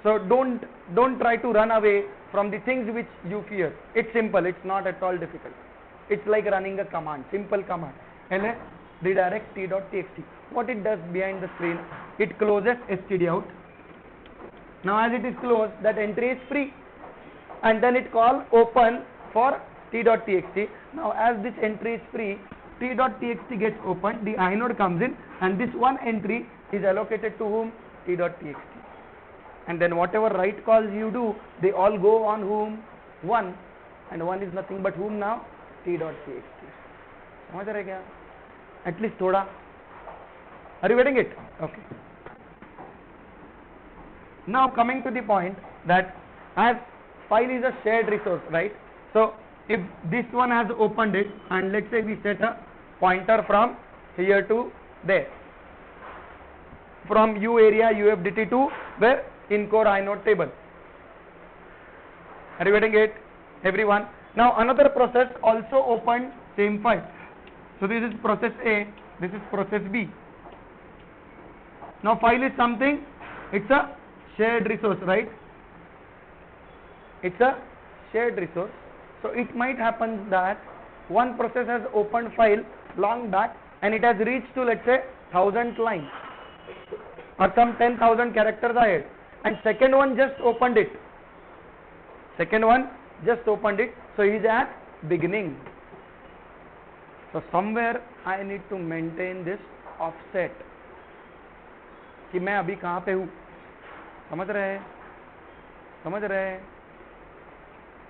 Speaker 1: So don't try to run away from the things which you fear. It's simple, it's not at all difficult. it's like running a command, simple command. ls redirect t.txt. What it does behind the screen, it closes std out. Now as it is closed, that entry is free, and then it call open for t.txt. Now as this entry is free, t.txt gets opened, the inode comes in, and this one entry is allocated to whom? t.txt. And then whatever write calls you do, they all go on whom? 1, and 1 is nothing but whom now? t.txt. समझ रहे क्या? At least थोड़ा. Are you getting it? Okay. Now coming to the point that as file is a shared resource, right? So if this one has opened it, and let's say we set a pointer from here to there, from u area UFDT to where? In core inode table. Are you getting it, everyone? Now another process also opened same file. So this is process A, this is process B. Now file is something, it's a shared resource, right? It's a shared resource. So it might happen that one process has opened file long back and it has reached to, let's say, 1000 lines or some 10,000 characters ahead, and second one just opened it. Second one just opened it, so he is at beginning. So somewhere I need to maintain this offset कि मैं अभी कहाँ पे हूँ. समझ रहे हैं?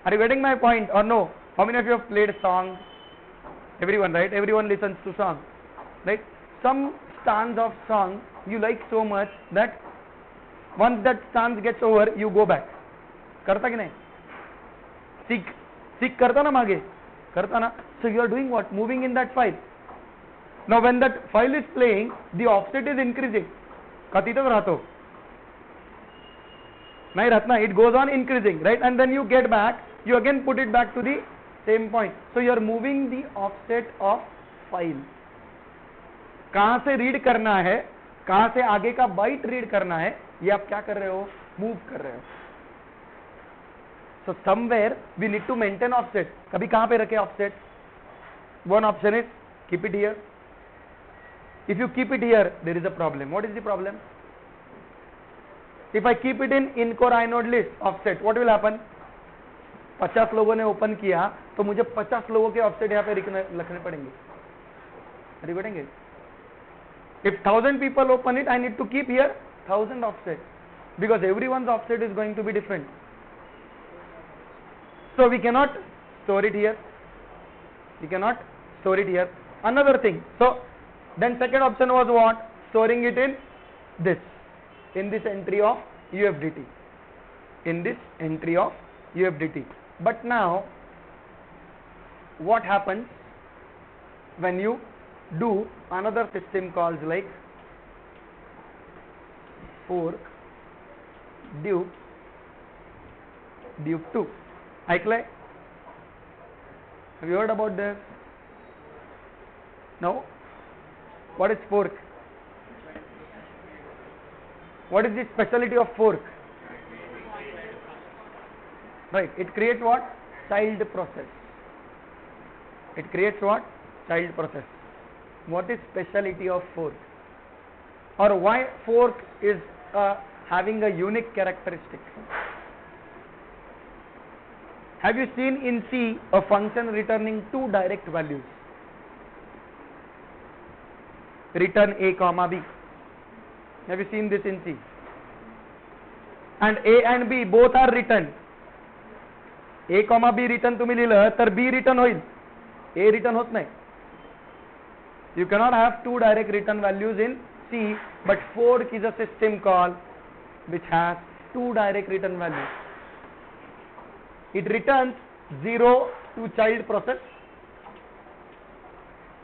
Speaker 1: Are you getting my point or no? How many of you have played songs? Everyone, right? Everyone listens to songs, right? Some stanza of song you like so much that once that stanza gets over, you go back. करता कि नहीं? सीख करता ना मागे? करता ना? So you are doing what? Moving in that file. Now when that file is playing, the offset is increasing. कति तक रहतो? नहीं रहता, it goes on increasing, right? And then you get back, you again put it back to the same point. So you are moving the offset of file. कहाँ से read करना है, कहाँ से आगे का बाइट रीड करना है, ये आप क्या कर रहे हो? मूव कर रहे हो. So somewhere we need to maintain offset. कभी कहाँ पे रखे offset? One option is keep it here. If you keep it here, there is a problem. What is the problem? If I keep it in core inode list offset, what will happen? 50 लोगों ने open किया तो मुझे 50 लोगों के offset यहाँ पे लिखने पड़ेंगे. Are you getting it? If 1000 people open it, I need to keep here 1000 offset because everyone's offset is going to be different. So we cannot store it here. Another thing. So then second option was what? Storing it in this entry of UFDT. But now what happens when you do another system calls like fork dupe 2? ऐकलंय? Have you heard about this? No? What is fork? What is the specialty of fork? Right, it creates what? Child process. What is specialty of fork? Or why fork is having a unique characteristic? Have you seen in C a function returning two direct values? Return A comma B. Have you seen this in C? And A and B both are returned. A comma B return तुम्ही लिहिलं तर B return होईल. A return होत नाही. You cannot have two direct return values in C, but fork is a system call which has two direct return values. It returns 0 to child process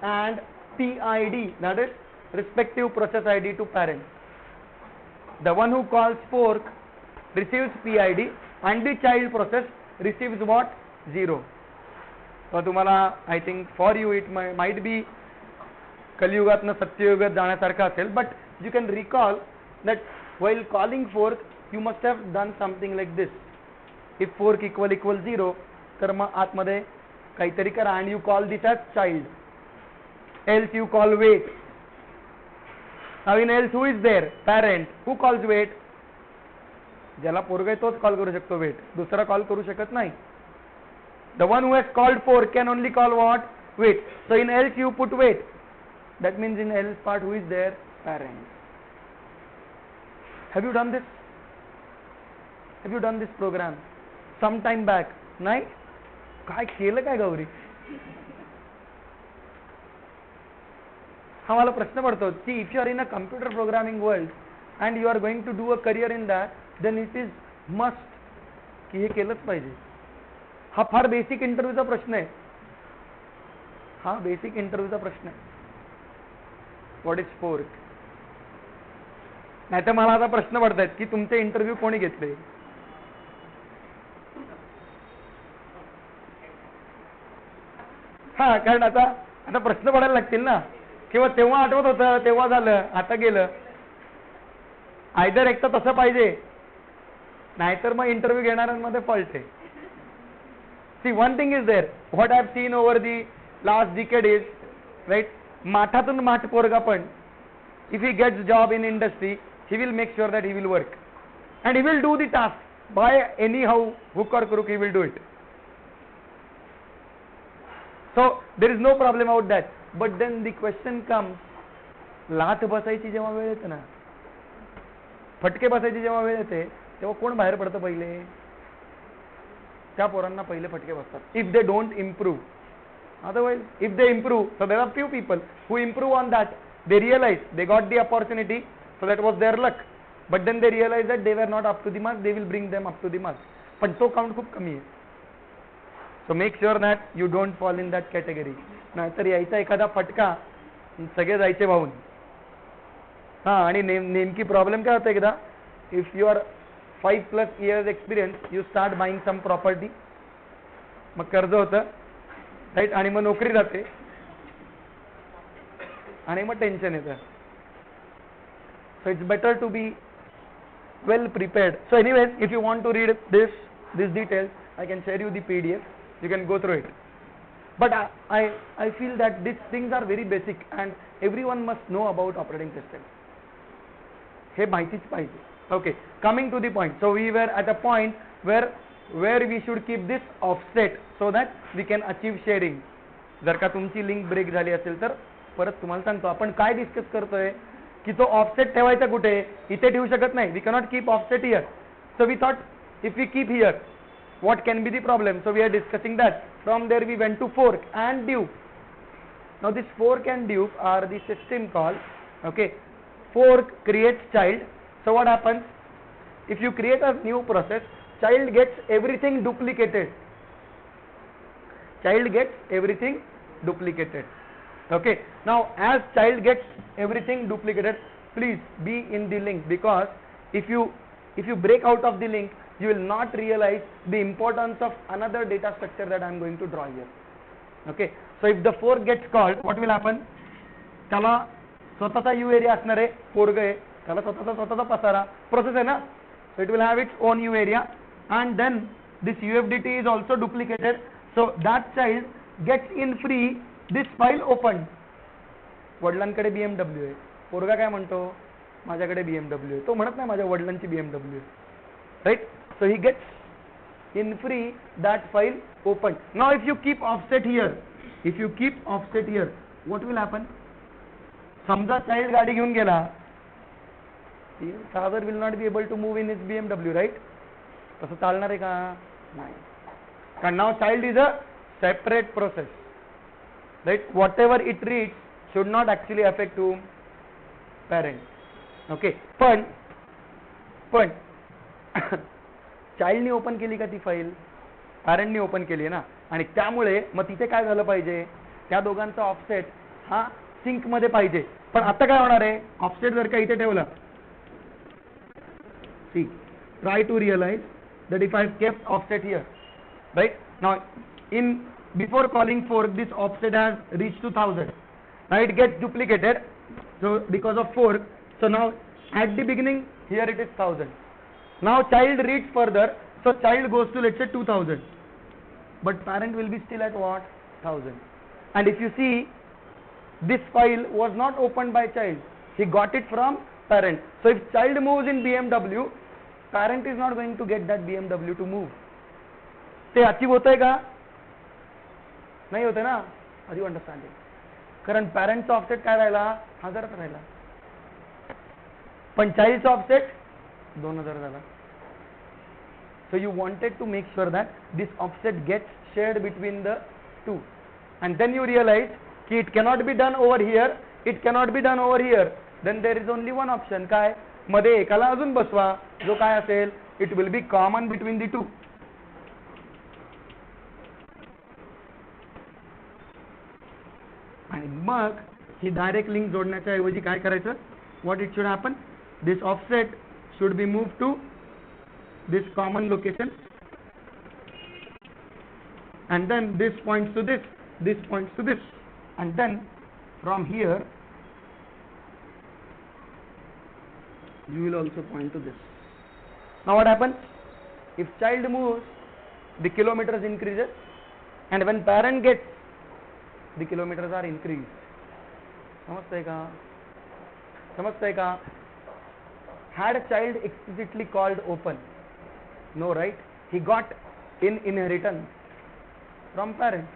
Speaker 1: and PID, that is respective process ID to parent. The one who calls fork receives PID and the child process receives what? 0. So तुम्हाला I think for you it might be कलियुगातनं सत्ययुगात जाण्यासारखं असेल, but you can recall that while calling fork you must have done something like this. If fork equal 0 तर मग आतमध्ये काहीतरी करा and you call this as child. Else you call wait. Now in else who is there? Parent. Who calls wait? ज्याला पोरग आहे तोच call करू शकतो wait. दुसरा कॉल करू शकत नाही. The one who has called for can only call what? Wait. So in else you put wait. That means in else part who is there? Parent. Have you done this? Have you done this program? Some time back. नाही? काय केलं काय गौरी? हा मला प्रश्न पडतो की if you are in a computer programming world and you are going to do a career in that, then it is must की हे केलंच पाहिजे. हा फार बेसिक इंटरव्ह्यूचा प्रश्न आहे. हा बेसिक इंटरव्ह्यूचा प्रश्न आहे. What is fork? नाहीतर मला आता प्रश्न पडतायत की तुमचे इंटरव्ह्यू कोणी घेतले? हा कारण आता प्रश्न पडायला लागतील ना, किंवा तेव्हा आठवत होतं तेव्हा झालं आता गेलं. आयदर एक तर तसं पाहिजे, नाहीतर मग इंटरव्ह्यू घेणाऱ्यांमध्ये फॉल्ट आहे. See one thing is there, what I have seen over the last decade is right, माठातून माठ पोरगा पण if he gets job in industry he will make sure that he will work and he will do the task by anyhow hook और crook he will do it. So there is no problem about that, but then the question comes, लाथ बसायची जेव्हा वेळ येते ना, फटके बसायची जेव्हा वेळ येते तेव्हा कोण बाहेर पडतं पहिले? त्या पोरांना पहिले फटके बसतात if they don't improve. Otherwise if they improve, so there are few people who improve on that. They realize they got the opportunity, so that was their luck, but then they realize that they were not up to the mark. They will bring them up to the mark, पण तो count खूप कमी आहे. So make sure that you don't fall in that category. नाहीतर यायचा एखादा फटका सगळे जायचे वाहून. हा आणि नेमकी प्रॉब्लेम काय होतं एकदा, if you are 5+ years experience you start buying some property, मग कर्ज होतं राईट, आणि मग नोकरी जाते आणि मग टेन्शन येतं. So it's better to be well prepared. So anyways if you want to read this details I can share you the PDF. You can go through it. But I feel that these things are very basic and everyone must know about operating system. हे माहितीच पाहिजे. Okay, coming to the point. So we were at a point where we should keep this offset so that we can achieve sharing. जर का तुमची link break झाली असेल तर परत तुम्हाला सांगतो. आपण काय डिस्कस करतोय की तो ऑफसेट ठेवायचा कुठे? इथे ठेवू शकत नाही. We cannot keep offset here. So we thought if we keep here, what can be the problem? So we are discussing that. From there we went to fork and dupe. Now this fork and dupe are the system call. Okay, fork creates child. So what happens? If you create a new process, child gets everything duplicated. Child gets everything duplicated. Okay, now as child gets everything duplicated, please be in the link, because if you break out of the link, you will not realize the importance of another data structure that I am going to draw here. Okay, so if the fork gets called, what will happen? त्याला स्वतःचा U area असणार आहे, पोरग आहे, त्याला स्वतःचा पसारा process आहे ना, so it will have its own U area and then this UFDT is also duplicated, so that child gets in free this file opened. वडिलांकडे BMW आहे, पोरगा काय म्हणतो? माझ्याकडे BMW आहे. तो म्हणत नाही माझ्या वडिलांची BMW आहे, right? So he gets in free that file open. Now if you keep offset here, what will happen? समजा child गाडी घेऊन गेला, father will not be able to move in his BMW, right? तसं चालणार आहे का? नाही. कारण now child is a separate process, right? Whatever it reads should not actually affect whom? Parent. Okay, पण चाइल्डनी ओपन केली का ती फाईल? पॅरेंटनी ओपन केली ना, आणि त्यामुळे मग तिथे काय झालं पाहिजे? त्या दोघांचा ऑफसेट हा सिंक मध्ये पाहिजे. पण आता काय होणार आहे? ऑफसेट जर का इथे ठेवलं, see try to realise that if I have kept offset here, right? Now in before calling fork, this offset has reached to 1000. Now it gets duplicated, so because of fork, so now at the beginning here it is 1000. Now child reads further, so child goes to let's say 2000. but parent will be still at what? 1000. And if you see, this file was not opened by child, he got it from parent. So if child moves in BMW, parent is not going to get that BMW to move. ते achieve होतंय का? नाही होते ना? Are you understanding? कारण पॅरेंटचा offset काय राहिला? 1000 राहिला, पण चाइल्डचा ऑफसेट 2000 झाला. So you wanted to make sure that this offset gets shared between the two, and then you realize कि it cannot be done over here, it cannot be done over here. Then there is only one option. काय? मध्ये एकाला अजून बसवा, जो काय असेल, it will be common between the two. आणि मग ही डायरेक्ट लिंक जोडण्याच्या ऐवजी काय करायचं? What it should happen? This offset should be moved to this common location, and then this points to this, this points to this, and then from here you will also point to this. Now what happens? If child moves, the kilometers increases, and when parent gets, the kilometers are increased. समझते का? समझते का? Had a child explicitly called open? No, right? He got in inheritance from parent,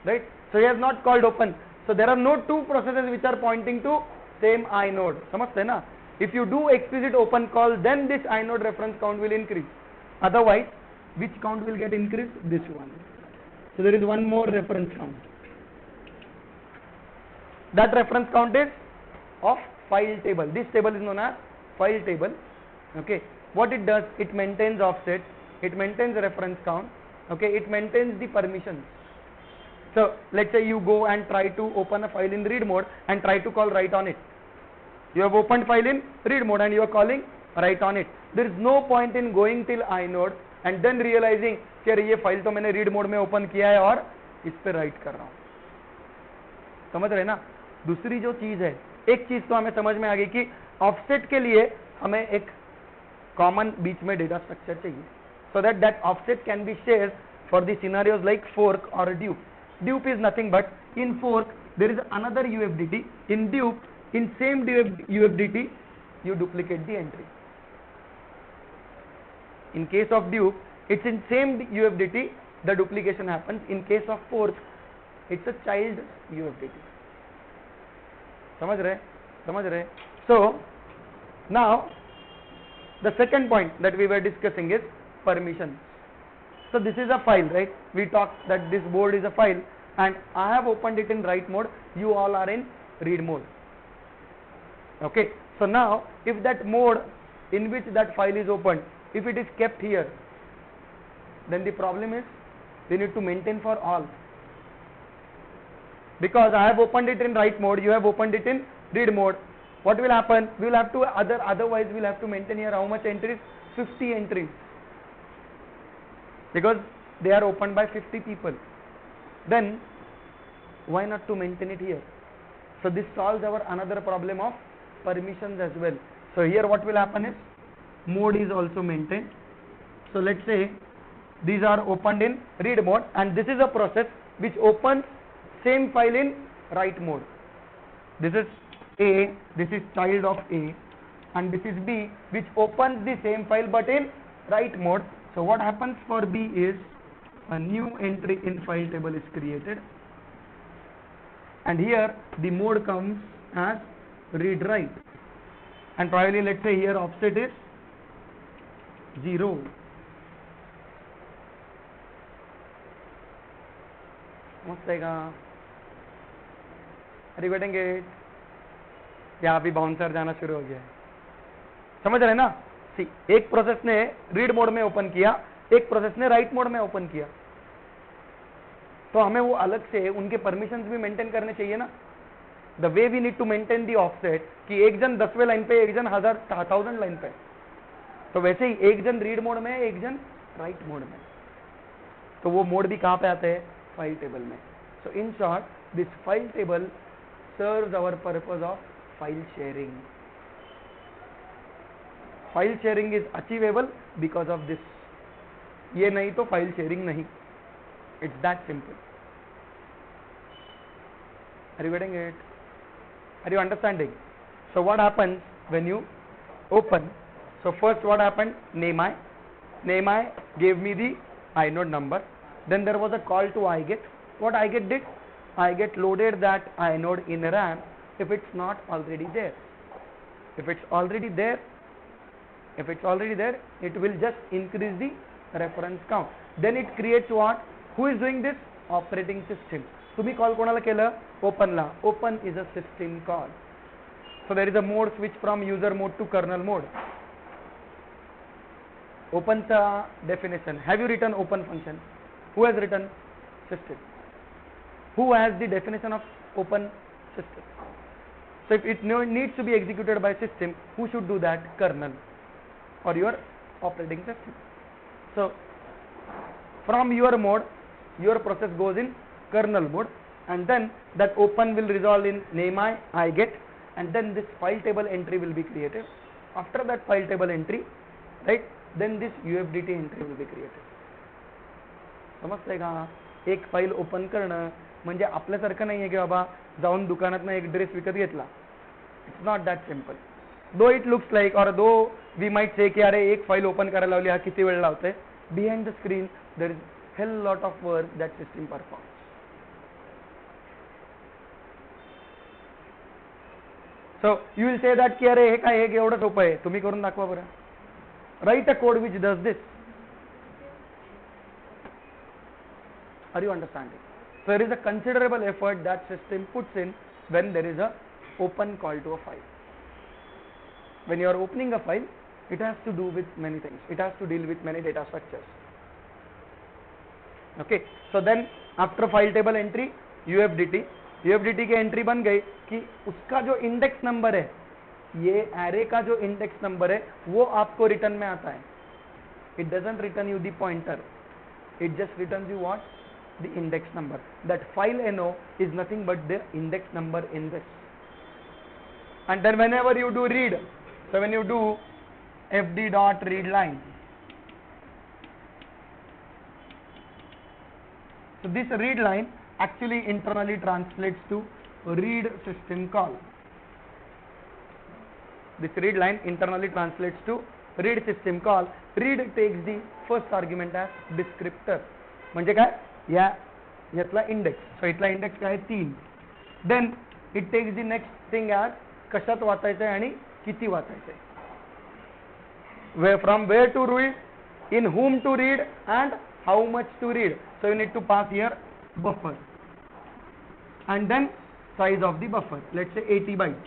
Speaker 1: right? So he has not called open. So there are no two processes which are pointing to same inode. समझते ना? If you do explicit open call, then this inode reference count will increase. Otherwise, which count will get increased? This one. So there is one more reference count. That reference count is of file table. This table is known as file table. Okay. What it does? It maintains offset. It maintains reference count. Okay. It maintains the permissions. So let's say you go and try to open a file in read mode and try to call write on it. You have opened file in read mode and you are calling write on it. There is no point in going till inode and then realizing कि अरे ये file तो मैंने read mode में open किया है और इस पे राइट कर रहा हूँ. समझ रहे ना? दूसरी जो चीज है, एक चीज तो हमें समझ में आ गई कि ऑफसेट के लिए हमें एक कॉमन बीच में डेटा स्ट्रक्चर चाहिए, so that that offset can be shared for the scenarios like fork or dupe. Dupe is nothing but in fork there is another UFDT. In dupe, in same UFDT you duplicate the entry. In case of dupe, it's in same UFDT, the duplication happens. In case of fork, it's a child UFDT. समझ रहे? समझ रहे? So now the second point that we were discussing is permission. So this is a file, right? We talked that this board is a file and I have opened it in write mode. You all are in read mode. Okay. So now if that mode in which that file is opened, if it is kept here, then the problem is we need to maintain for all. Because I have opened it in write mode, you have opened it in read mode. What will happen? We will have to otherwise we will have to maintain here how much entries? 50 entries. Because they are opened by 50 people. Then why not to maintain it here? So this solves our another problem of permissions as well. So here what will happen is mode is also maintained. So let's say these are opened in read mode and this is a process which opens same file in write mode. This is A, this is child of A, and this is B which opens the same file but in write mode. So what happens for B is a new entry in file table is created and here the mode comes as read write and probably let's say here offset is 0. मस्त है का? अरे बैठेंगे यहाँ भी bouncer जाना शुरू हो गया है. समझ रहे ना? सी एक प्रोसेस ने रीड मोड में ओपन किया, एक प्रोसेस ने राइट मोड में ओपन किया, तो हमें वो अलग से उनके परमिशंस भी मेंटेन करने चाहिए ना. The way we need to maintain the offset कि एक जन 10वें लाइन पे, एक जन 1000 लाइन पे, तो वैसे ही एक जन रीड मोड में, एक जन राइट मोड में, तो वो मोड भी कहाँ पे आते हैं? फाइल टेबल में. So in short, this file table serves our purpose of file sharing. File sharing is achievable because of this. ये नहीं तो file sharing नहीं. It's that simple. Are you getting it? Are you understanding? So what happens when you open? So first what happened? Name I gave me the inode number. Then there was a call to iget. What iget did? iget loaded that inode in RAM if it's not already there. If it's already there, it will just increase the reference count. Then it creates what? Who is doing this? Operating system. तुम्ही call कोणाला केलं? ओपनला. Open is a system call. So there is a mode switch from user mode to kernel mode. Open's definition. Have you written open function? Who has written? System. Who has the definition of open? System. So if it needs to be executed by system, who should do that? Kernel or your operating system. So from your mode, your process goes in kernel mode, and then that open will resolve in name I get, and then this file table entry will be created. After that file table entry, right, then this UFDT entry will be created. समजतंय का? एक file open करणं म्हणजे आपल्यासारखं नाहीये की बाबा जाऊन दुकानातनं एक ड्रेस विकत घेतला. It's not that simple. दो इट लुक्स लाईक और दो वी माइट से की अरे एक फाईल ओपन करायला लावली, हा किती वेळ लावतोय. Behind the screen there is hell lot of work that system performs. So you will say that की अरे हे काय, हे एवढं सोपं आहे, तुम्ही करून दाखवा बरं. Write a code which does this. Are you understanding? So there is a considerable effort that system puts in when there is a open call to a file. When you are opening a file, it has to do with many things. It has to deal with many data structures. Okay, so then after file table entry, UFDT की entry बन गई कि उसका जो index number है, ये array का जो इंडेक्स नंबर है वो आपको रिटर्न में आता है. It doesn't return you the pointer, it just return you what? The index number. That file NO is nothing but the index number in this. And then whenever you do read, so when you do fd dot read line, so this read line actually internally translates to read system call. This read line internally translates to read system call. Read takes the first argument as descriptor. म्हणजे काय? यातला index. सो इथला index काय आहे? 3. Then it takes the next thing as कशात वाचायचं आहे आणि किती वाचायचं आहे. From where to read, in whom to read, and how much to read. So you need to pass here buffer, and then size of the buffer, let's say 80 bytes.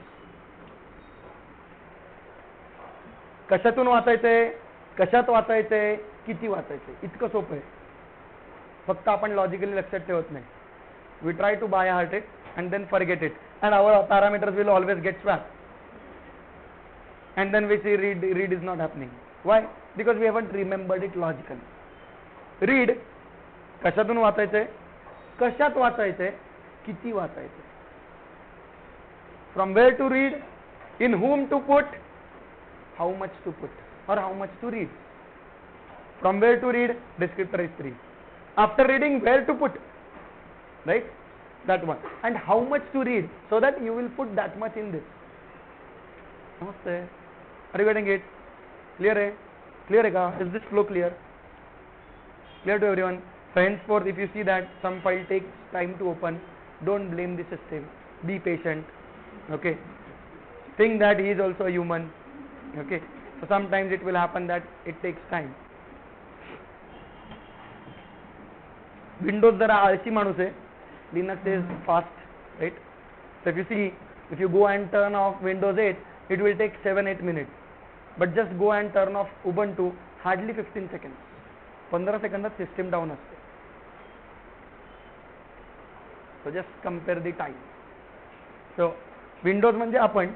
Speaker 1: कशातून वाचायचंय, कशात वाचायचंय, किती वाचायचंय, इतकं सोपं आहे. फक्त आपण लॉजिकली लक्षात ठेवत नाही. We try to by heart it and then forget it, and our parameters will always get swapped. And then we see read is not happening. Why? Because we haven't remembered it logically. Read कशातून वाचायचंय, कशात वाचायचंय, किती वाचायचंय. From where to read, in whom to put, how much to put, or how much to read. From where to read, descriptor is 3. After reading, where to put, right, that one, and how much to read, so that you will put that much in this. Namaste. Are you getting it? Clear hai? Clear hai ka? Is this flow clear? Clear to everyone? So henceforth, if you see that some file takes time to open, don't blame the system. Be patient. Okay. Think that he is also a human. Okay. So sometimes it will happen that it takes time. Windows जरा आळशी माणूस आहे. Linux is fast, right? So if you see, if you go and turn off Windows 8, it will take 7-8 minutes. But just go and turn off Ubuntu, hardly 15 seconds. 15 सेकंदात system down असते. So just compare the time. So Windows म्हणजे आपण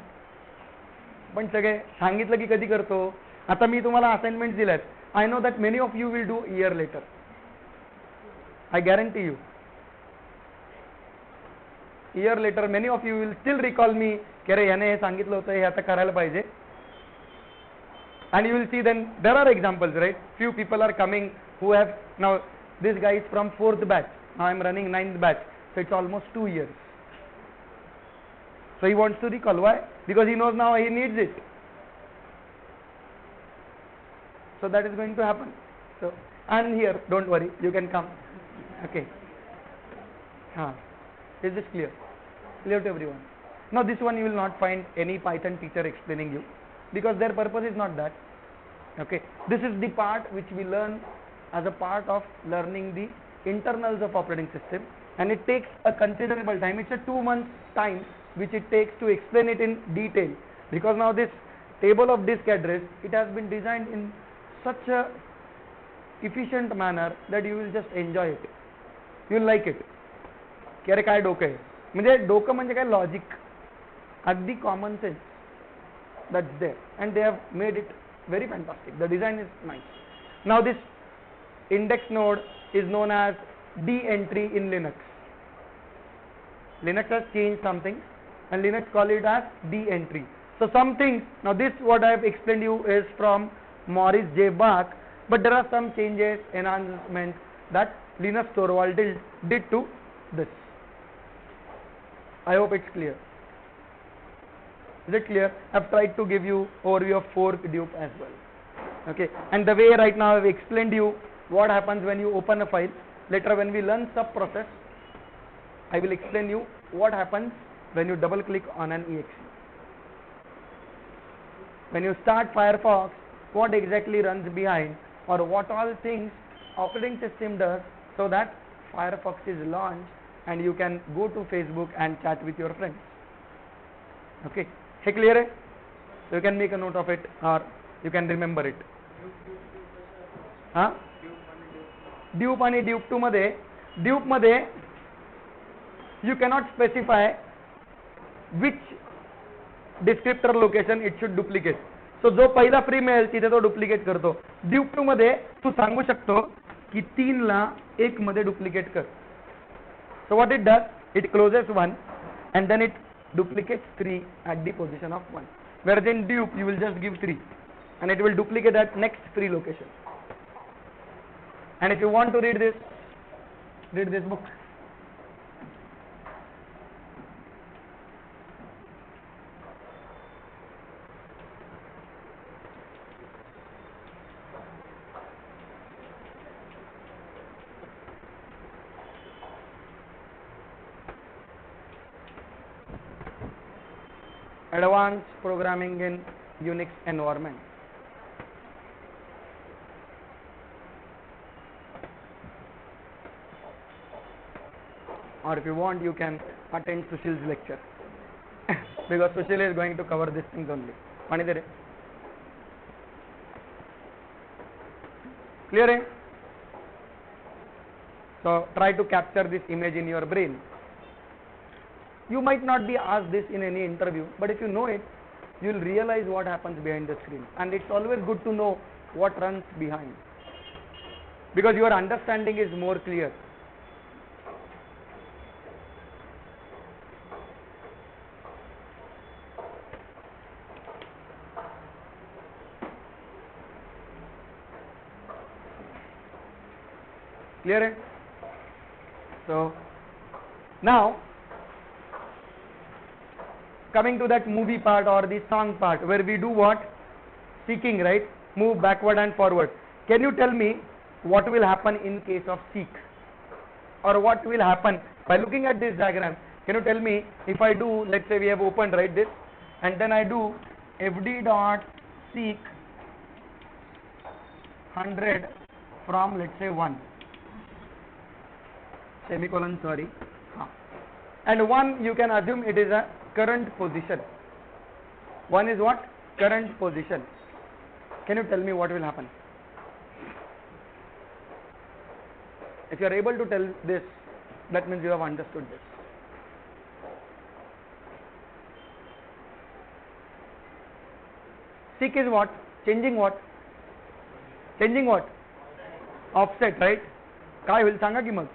Speaker 1: सगळे सांगितलं की कधी करतो. आता मी तुम्हाला असाइनमेंट दिल्यात. I know that many of you will do a year later. I guarantee you. Year later, many of you will still recall me की अरे याने हे सांगितलं होतं, हे आता करायला पाहिजे. And you will see then there are examples, right? Few people are coming who have now This guy is from 4th batch. Now I am running 9th batch. So it's almost 2 years. So he wants to recall. Why? Because he knows now he needs it. So that is going to happen. So I'm here. Don't worry. You can come. Okay. Is this clear? Clear to everyone? Now this one you will not find any Python teacher explaining you, because their purpose is not that. Okay. This is the part which we learn as a part of learning the internals of operating system, and it takes a considerable time. It's a 2 months time which it takes to explain it in detail, because now this table of disk address, it has been designed in such a efficient manner that you will just enjoy it. You will like it. की अरे काय डोकं आहे, म्हणजे डोकं म्हणजे काय, logic, अगदी common sense, that's there, and they have made it very fantastic. The design is nice. Now this index node is known as D entry in Linux. Linux has changed something and Linux call it as D entry. So some things, now this what I have explained you is from Maurice J. Bach, but there are some changes, enhancements that Linus Torvald did to this. I hope it's clear. Is it clear? I have tried to give you overview of fork dupe as well. Okay, and the way right now I have explained you what happens when you open a file. Later when we learn sub process, I will explain you what happens when you double click on an exe. When you start Firefox, what exactly runs behind, or what all things operating system does so that Firefox is launched and you can go to Facebook and chat with your friends. Okay, है clear है? So you can make a note of it or you can remember it. Dupe आणि dupe 2 मध्ये, dupe मध्ये you cannot specify which descriptor location it should duplicate. So जो पहिला free मिळेल तिथे तो डुप्लिकेट करतो. dupe 2 मध्ये तू सांगू शकतो की 3 ला 1 मध्ये डुप्लिकेट कर. So what it does, it closes 1 and then it duplicates 3 at the position of 1. Whereas in dupe you will just give 3 and it will duplicate at next 3 location. And if you want to read this book. Advanced programming in Unix environment. Or if you want, you can attend Sushil's lecture because Sushil is going to cover these things only. Manidere? Clear? Eh? So try to capture this image in your brain. You might not be asked this in any interview, but if you know it, you will realize what happens behind the screen. And it's always good to know what runs behind, because your understanding is more clear. Clear? So now coming to that movie part or the song part where we do what? Seeking, right? Move backward and forward. Can you tell me what will happen in case of seek? Or what will happen by looking at this diagram? Can you tell me if I do, let's say we have opened, right, this, and then I do fd dot seek 100 from, let's say, 1 semicolon, sorry, and 1 you can assume it is a current position. 1 is what? Current position. Can you tell me what will happen? If you are able to tell this, that means you have understood this. Seek is what? Changing what? Changing what? Offset, right? काय होईल सांगा की मग?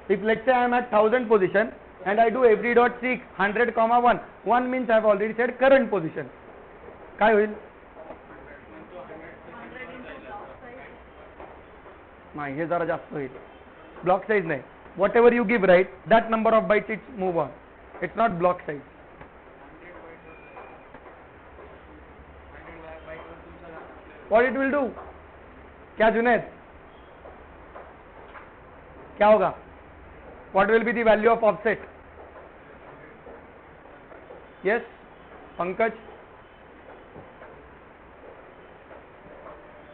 Speaker 1: If let's say I am at 1000 position and I do fd dot seek 100 comma 1, 1 means I have already said current position. काय होईल? नाही, हे जरा जास्त होईल. Block size नाही. Whatever you give write that number of bytes it's move on. It's not block size. What it will do? क्या जुनैद, क्या होगा? What will be the value of offset? Yes Pankaj,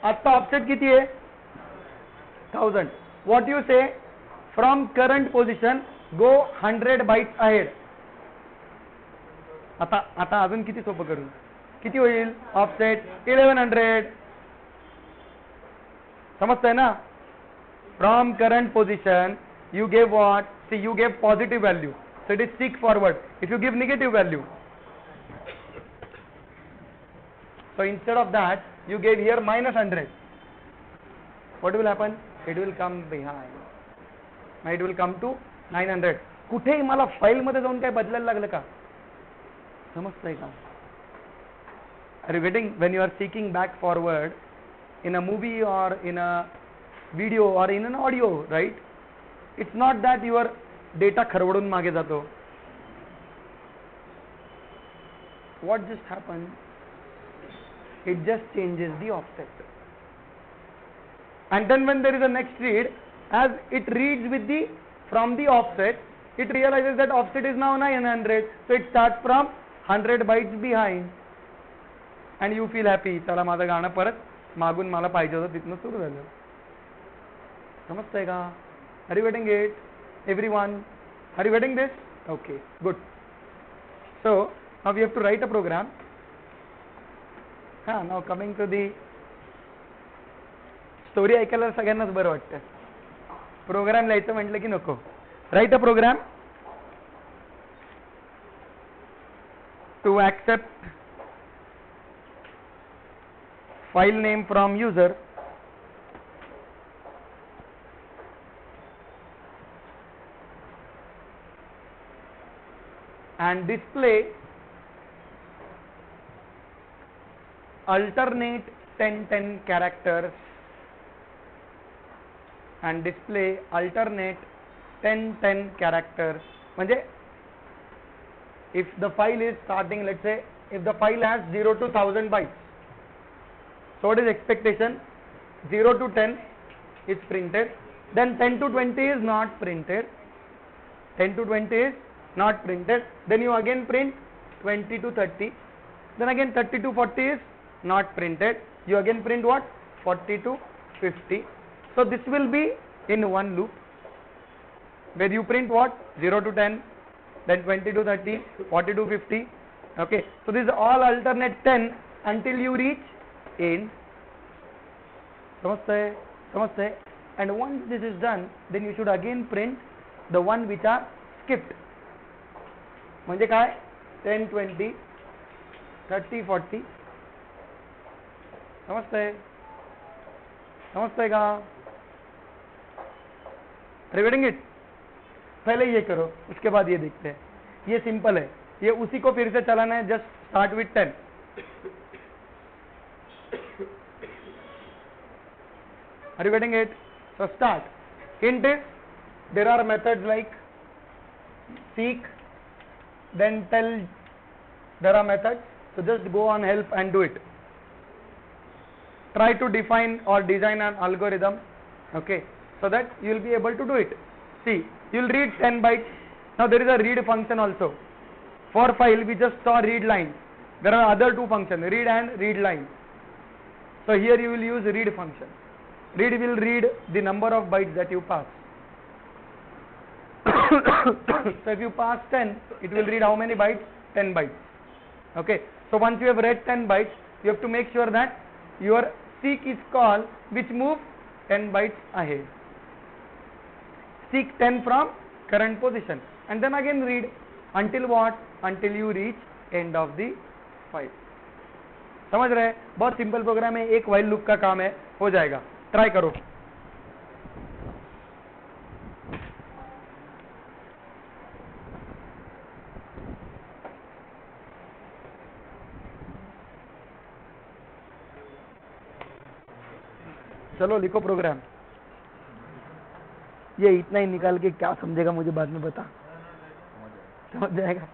Speaker 1: आता ऑफसेट किती आहे? 1000. What you say? From current position go 100 bytes ahead. आता आता अजून किती सोपं करू? किती होईल ऑफसेट? 1100. समजतंय ना? From current position you gave what? See, you gave positive value, so it is seek forward. If you give negative value, so instead of that you gave here -100, what will happen? It will come behind. Now it will come to 900. कुठेही मला file मध्ये जाऊन काय बदलायला लागलं का? समजतंय का? Are you getting? When you are seeking back forward in a movie or in a video or in an audio, right? It's not that your data खरवडून मागे जातो. What just happened? It just changes the offset. And then when there is a next read, as it reads with the from the offset, it realizes that offset is now 900, so it starts from 100 bytes behind. And you feel happy. चला माझं गाणं परत मागून मला पाहिजे होतं तिथनं सुरू झालं. समजतंय का? Are you getting it? Everyone? Are you getting this? Okay, good. So, now we have to write a program. Now coming to the story ऐकायला सगळ्यांनाच बरं वाटतं. प्रोग्राम लिहायचं म्हटलं की नको. Write a program to accept file name from user and display alternate 10 characters and display alternate 10 characters. म्हणजे if the file is starting, let's say if the file has 0 to 1000 bytes, so what is expectation? 0 to 10 is printed, then 10 to 20 is not printed, 10 to 20 is not printed, then you again print 20 to 30, then again 30 to 40 is not printed, you again print what? 40 to 50. So this will be in one loop where you print what? 0 to 10, then 20 to 30, 40 to 50. Okay, so this is all alternate 10 until you reach end. Samajhte? And once this is done, then you should again print the one which are skipped. म्हणजे काय? 10, 20, 30, 40. समजतंय का? रिवेडिंग it. पहले ये करो, उसके बाद ये देखते हैं. ये सिंपल है, ये उसी को फिर से चलाना है. Just start with 10. Are you getting it? So start. Hint is there are methods like seek, then tell. There are methods, so just go on help and do it. Try to define or design an algorithm, okay, so that you will be able to do it. See, you will read 10 bytes. Now there is a read function also. For file we just saw read line. There are other two functions, read and read line. So here you will use read function. Read will read the number of bytes that you pass. So if you pass 10, it will read how many bytes? 10 bytes. Okay, so once you have read 10 bytes, you have to make sure that your seek is called which moves 10 bytes ahead. Seek 10 from current position and then again read until what? Until you reach end of the file. समझ रहे? बहुत simple programme है, एक while loop का काम है, हो जाएगा. ट्राई करो. चलो लिखो प्रोग्राम. ये इतना ही निकाल के क्या समझेगा मुझे बाद में बता,
Speaker 2: समझ
Speaker 1: समझ जाएगा।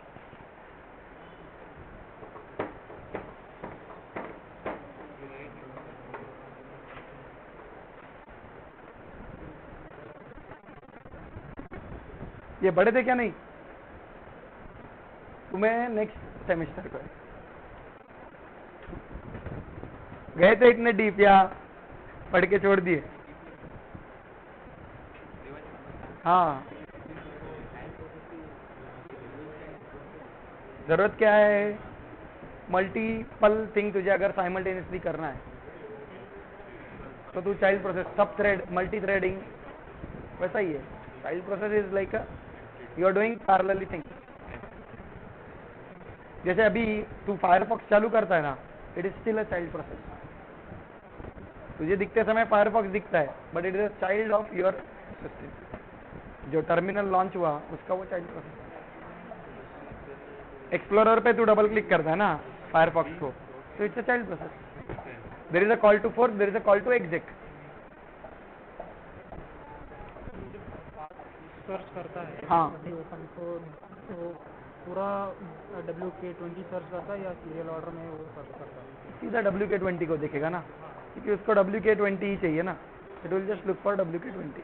Speaker 1: ये बड़े थे क्या? नहीं, तुम्हें नेक्स्ट सेमेस्टर को गए थे इतने डीप या पढ़ के छोड़ दिए? हाँ, जरूरत क्या है, मल्टीपल थिंग तुझे अगर साइमल्टेनियसली करना है तो तू चाइल्ड प्रोसेस, सब थ्रेड, मल्टी थ्रेडिंग वैसा ही है। Child process is like you are doing parallelly thing. जैसे अभी तू फायरफॉक्स चालू करता है ना, it is still a child process. तुझे दिखते समय फायरफॉक्स दिखता है but it is a child of your system. जो टर्मिनल लॉन्च हुआ उसका वो चाइल्ड प्रोसेस। एक्सप्लोरर पे तू डबल क्लिक करता है ना फायरफॉक्स को, तो it's a child process. There is a call to fork, there is a call to exit.
Speaker 3: Search करता है
Speaker 1: हाँ,
Speaker 3: ओपन तो पूरा WK20 सर्च करता है या सीरियल ऑर्डर में वो सर्च करता है?
Speaker 1: सीधा WK20 को देखेगा ना, क्योंकि उसको WK20 ही चाहिए ना। It will just look for WK20।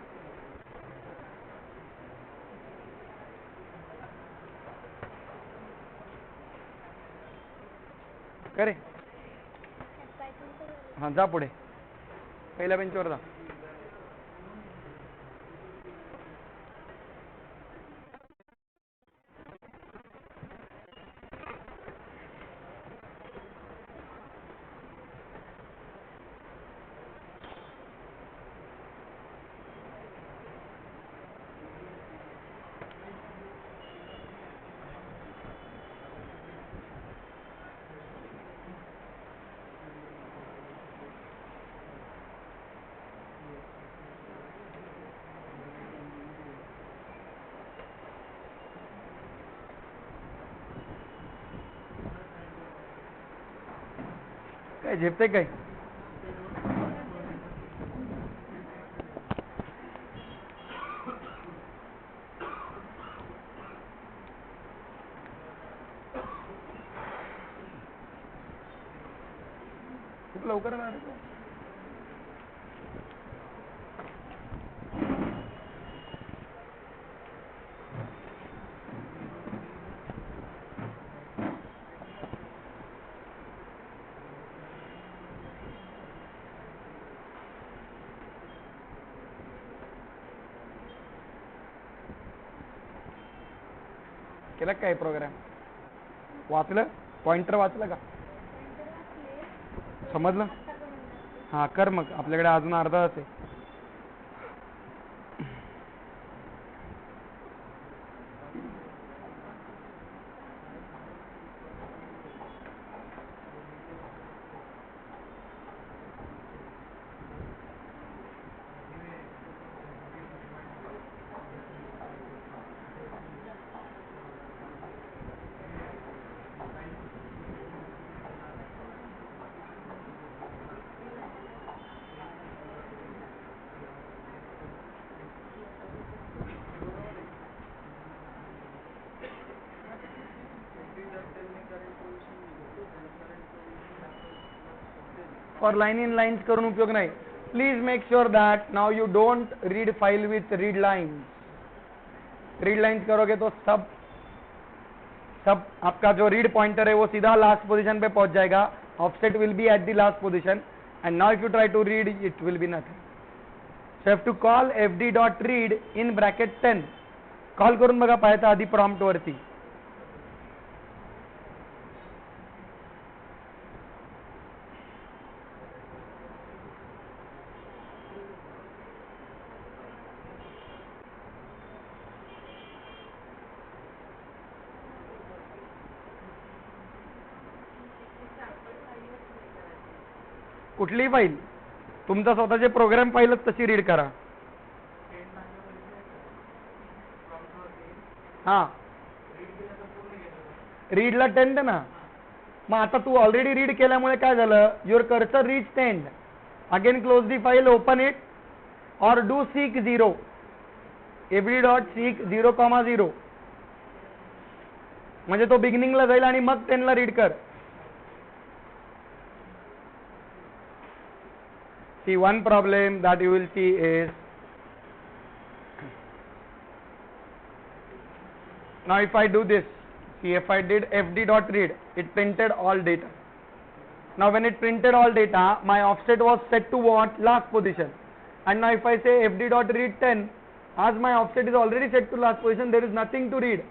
Speaker 1: करे हाँ, जा पुढे, पहिल्या बेंचवर जा। काय झेपते काय? खूप लवकर ना केला काय प्रोग्राम? वाचलं? पॉइंटर वाचलं का? समजलं? हा, कर मग, आपल्याकडे अजून अर्धा तास आहे. फॉर लाइन इन लाइन्स करून उपयोग नाही. Please make sure that now you don't read file with read lines. Read lines करोगे तो सब आपका जो रीड पॉइंटर है वो सीधा लास्ट पोजीशन पे पहुंच जाएगा. Offset will be at the last position and now if you try to read it will be nothing. So have to call fd.read in bracket 10. Call करून बघा पाहिजे आधी प्रॉम्प्ट वरती. कुठली फाईल? तुमचा स्वतःचे प्रोग्राम फाईलच तशी रीड करा. हा, रीडला 10 ना. मग आता तू ऑलरेडी रीड केल्यामुळे काय झालं, your cursor reach 10. Again close the file, open it और do seek 0. FD dot seek 0,0 म्हणजे तो बिगिनिंगला जाईल आणि मग 10 ला रीड कर. See, one problem that you will see is, now if I do this, see, if I did fd dot read, it printed all data. Now when it printed all data, my offset was set to what? Last position. And now if I say fd dot read 10, as my offset is already set to last position, there is nothing to read.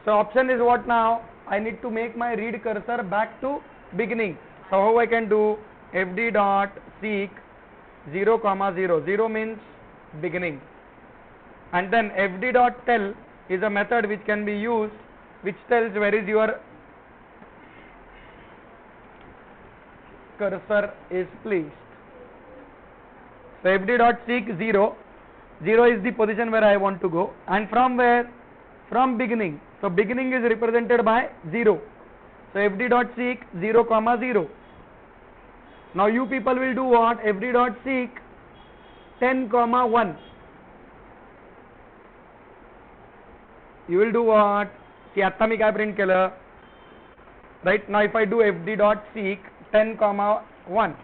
Speaker 1: So option is what now? I need to make my read cursor back to beginning. So how I can do? fd dot seek 0,0, 0 means beginning, and then fd dot tell is a method which can be used, which tells where is your cursor is placed. So fd dot seek 0, 0 is the position where I want to go, and from where? From beginning. So beginning is represented by 0. So fd dot seek 0,0. Now you people will do what? fd dot seek 10,1. You will do what? See, आता मी काय print केलं? Right now if I do fd dot seek 10,1,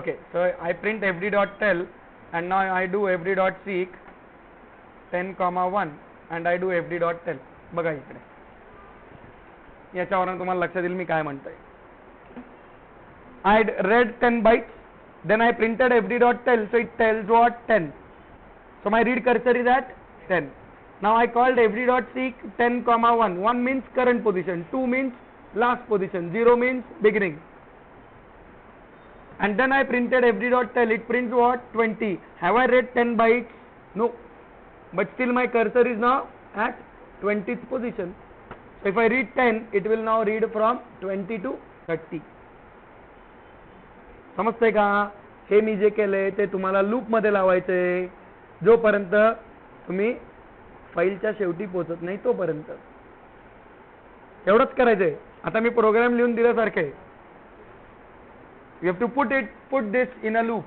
Speaker 1: okay, so I print fd dot tell, and now I do fd dot seek 10,1 and I do fd dot tell. बघा इकडे याच्यावरून तुम्हाला लक्षात येईल मी काय म्हणतोय. I read 10 bytes, then I printed fd dot tell, so it tells what? 10. So my read cursor is at 10. Now I called fd dot seek 10,1. 1 means current position, 2 means last position, 0 means beginning. And then I printed fd dot tell, it prints what? 20. Have I read 10 bytes? No, but still my cursor is now at 20th position. So if I read 10, it will now read from 20 to 30. समजतंय का? हे मी जे केलंय ते तुम्हाला loop मध्ये लावायचंय जोपर्यंत तुम्ही फाईलच्या शेवटी पोहोचत नाही तोपर्यंत. एवढंच करायचंय. आता मी प्रोग्राम लिहून दिल्यासारखे you have to put this in a loop.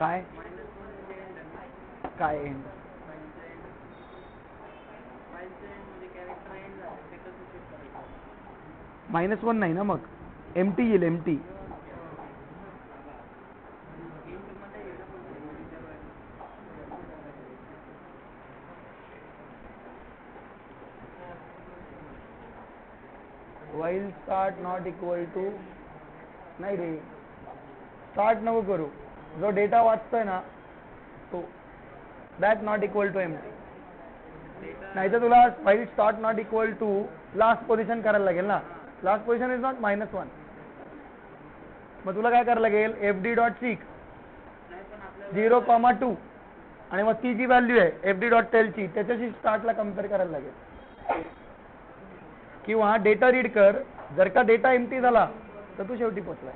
Speaker 1: काय काय एंड -1 नाही ना मग एमटी येईल MT while start not equal to नाही रे स्टार्ट नको करू जो डेटा वाचतोय ना तो that not equal to empty नाही तर तुला while start not equal to last position करायला लागेल ना लास्ट पोझिशन इज नॉट -1 मग तुला काय करायला लागेल fd डॉट सीक 0,2 आणि मग ती जी व्हॅल्यू आहे fd डॉट टेलची त्याच्याशी स्टार्टला कम्पेअर करायला लागेल किंवा डेटा रीड कर जर का डेटा एम्प्टी झाला तर तू शेवटी पोचलाय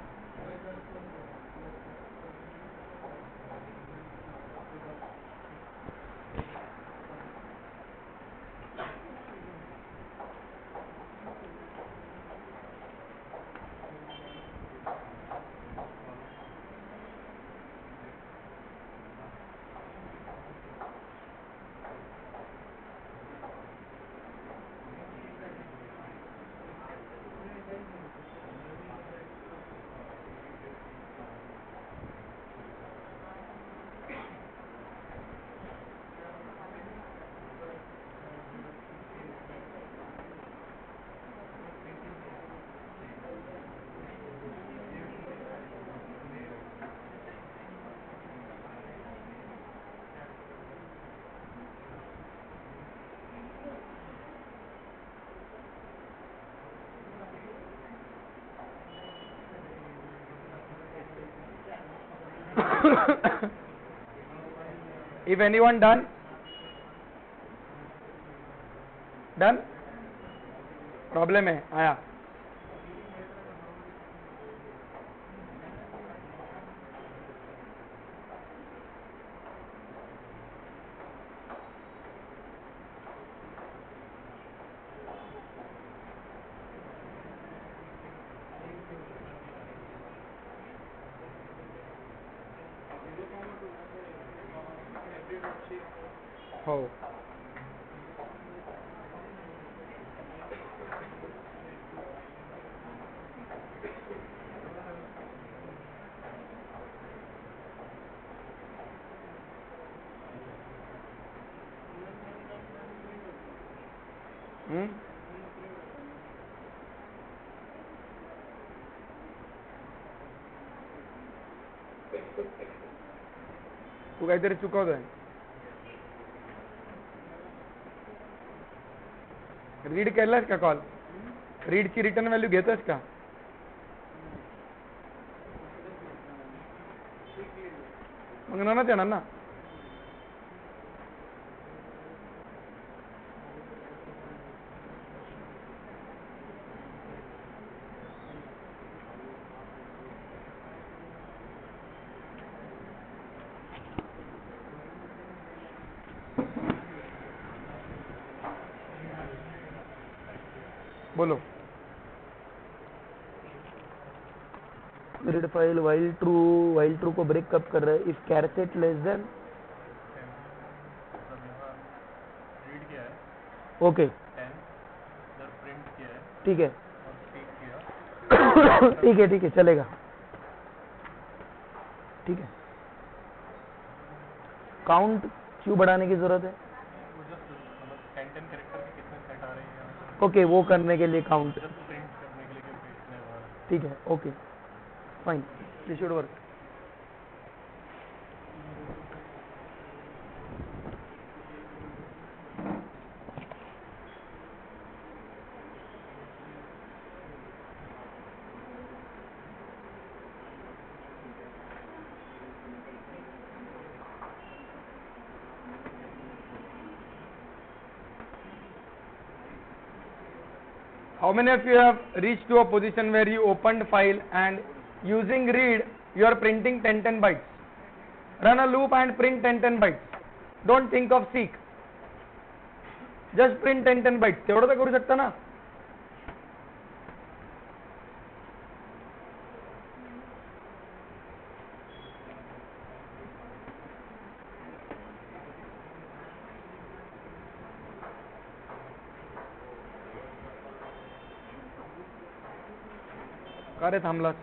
Speaker 1: if anyone done प्रॉब्लम है आया हो तू काहीतरी चुकवतोय रीड केलास का कॉल रीडची रिटर्न व्हॅल्यू घेतोस का मग नच येणार ना बोलो रीड फाइल while true को ब्रेक कब कर रहा है इफ कैरसेट लेस देन
Speaker 2: रीड किया है
Speaker 1: ओके
Speaker 2: 10 इधर प्रिंट किया है
Speaker 1: ठीक है
Speaker 2: और स्पीक किया
Speaker 1: ठीक है चलेगा ठीक है काउंट क्यों बढ़ाने की जरूरत है
Speaker 2: वो जस्ट मतलब 10 कैरेक्टर के कितने सेट आ रहे हैं
Speaker 1: ओके वो करने के लिए काउंट
Speaker 2: जस्ट प्रिंट करने के लिए कि कितने बार
Speaker 1: ठीक है okay fine this should work How many of you have reached to a position where you opened file and using read you are printing 10 bytes? Run a loop and print 10 bytes. Don't think of seek. Just print 10 bytes. तेवढं तर करू शकता ना? का रे थांबलास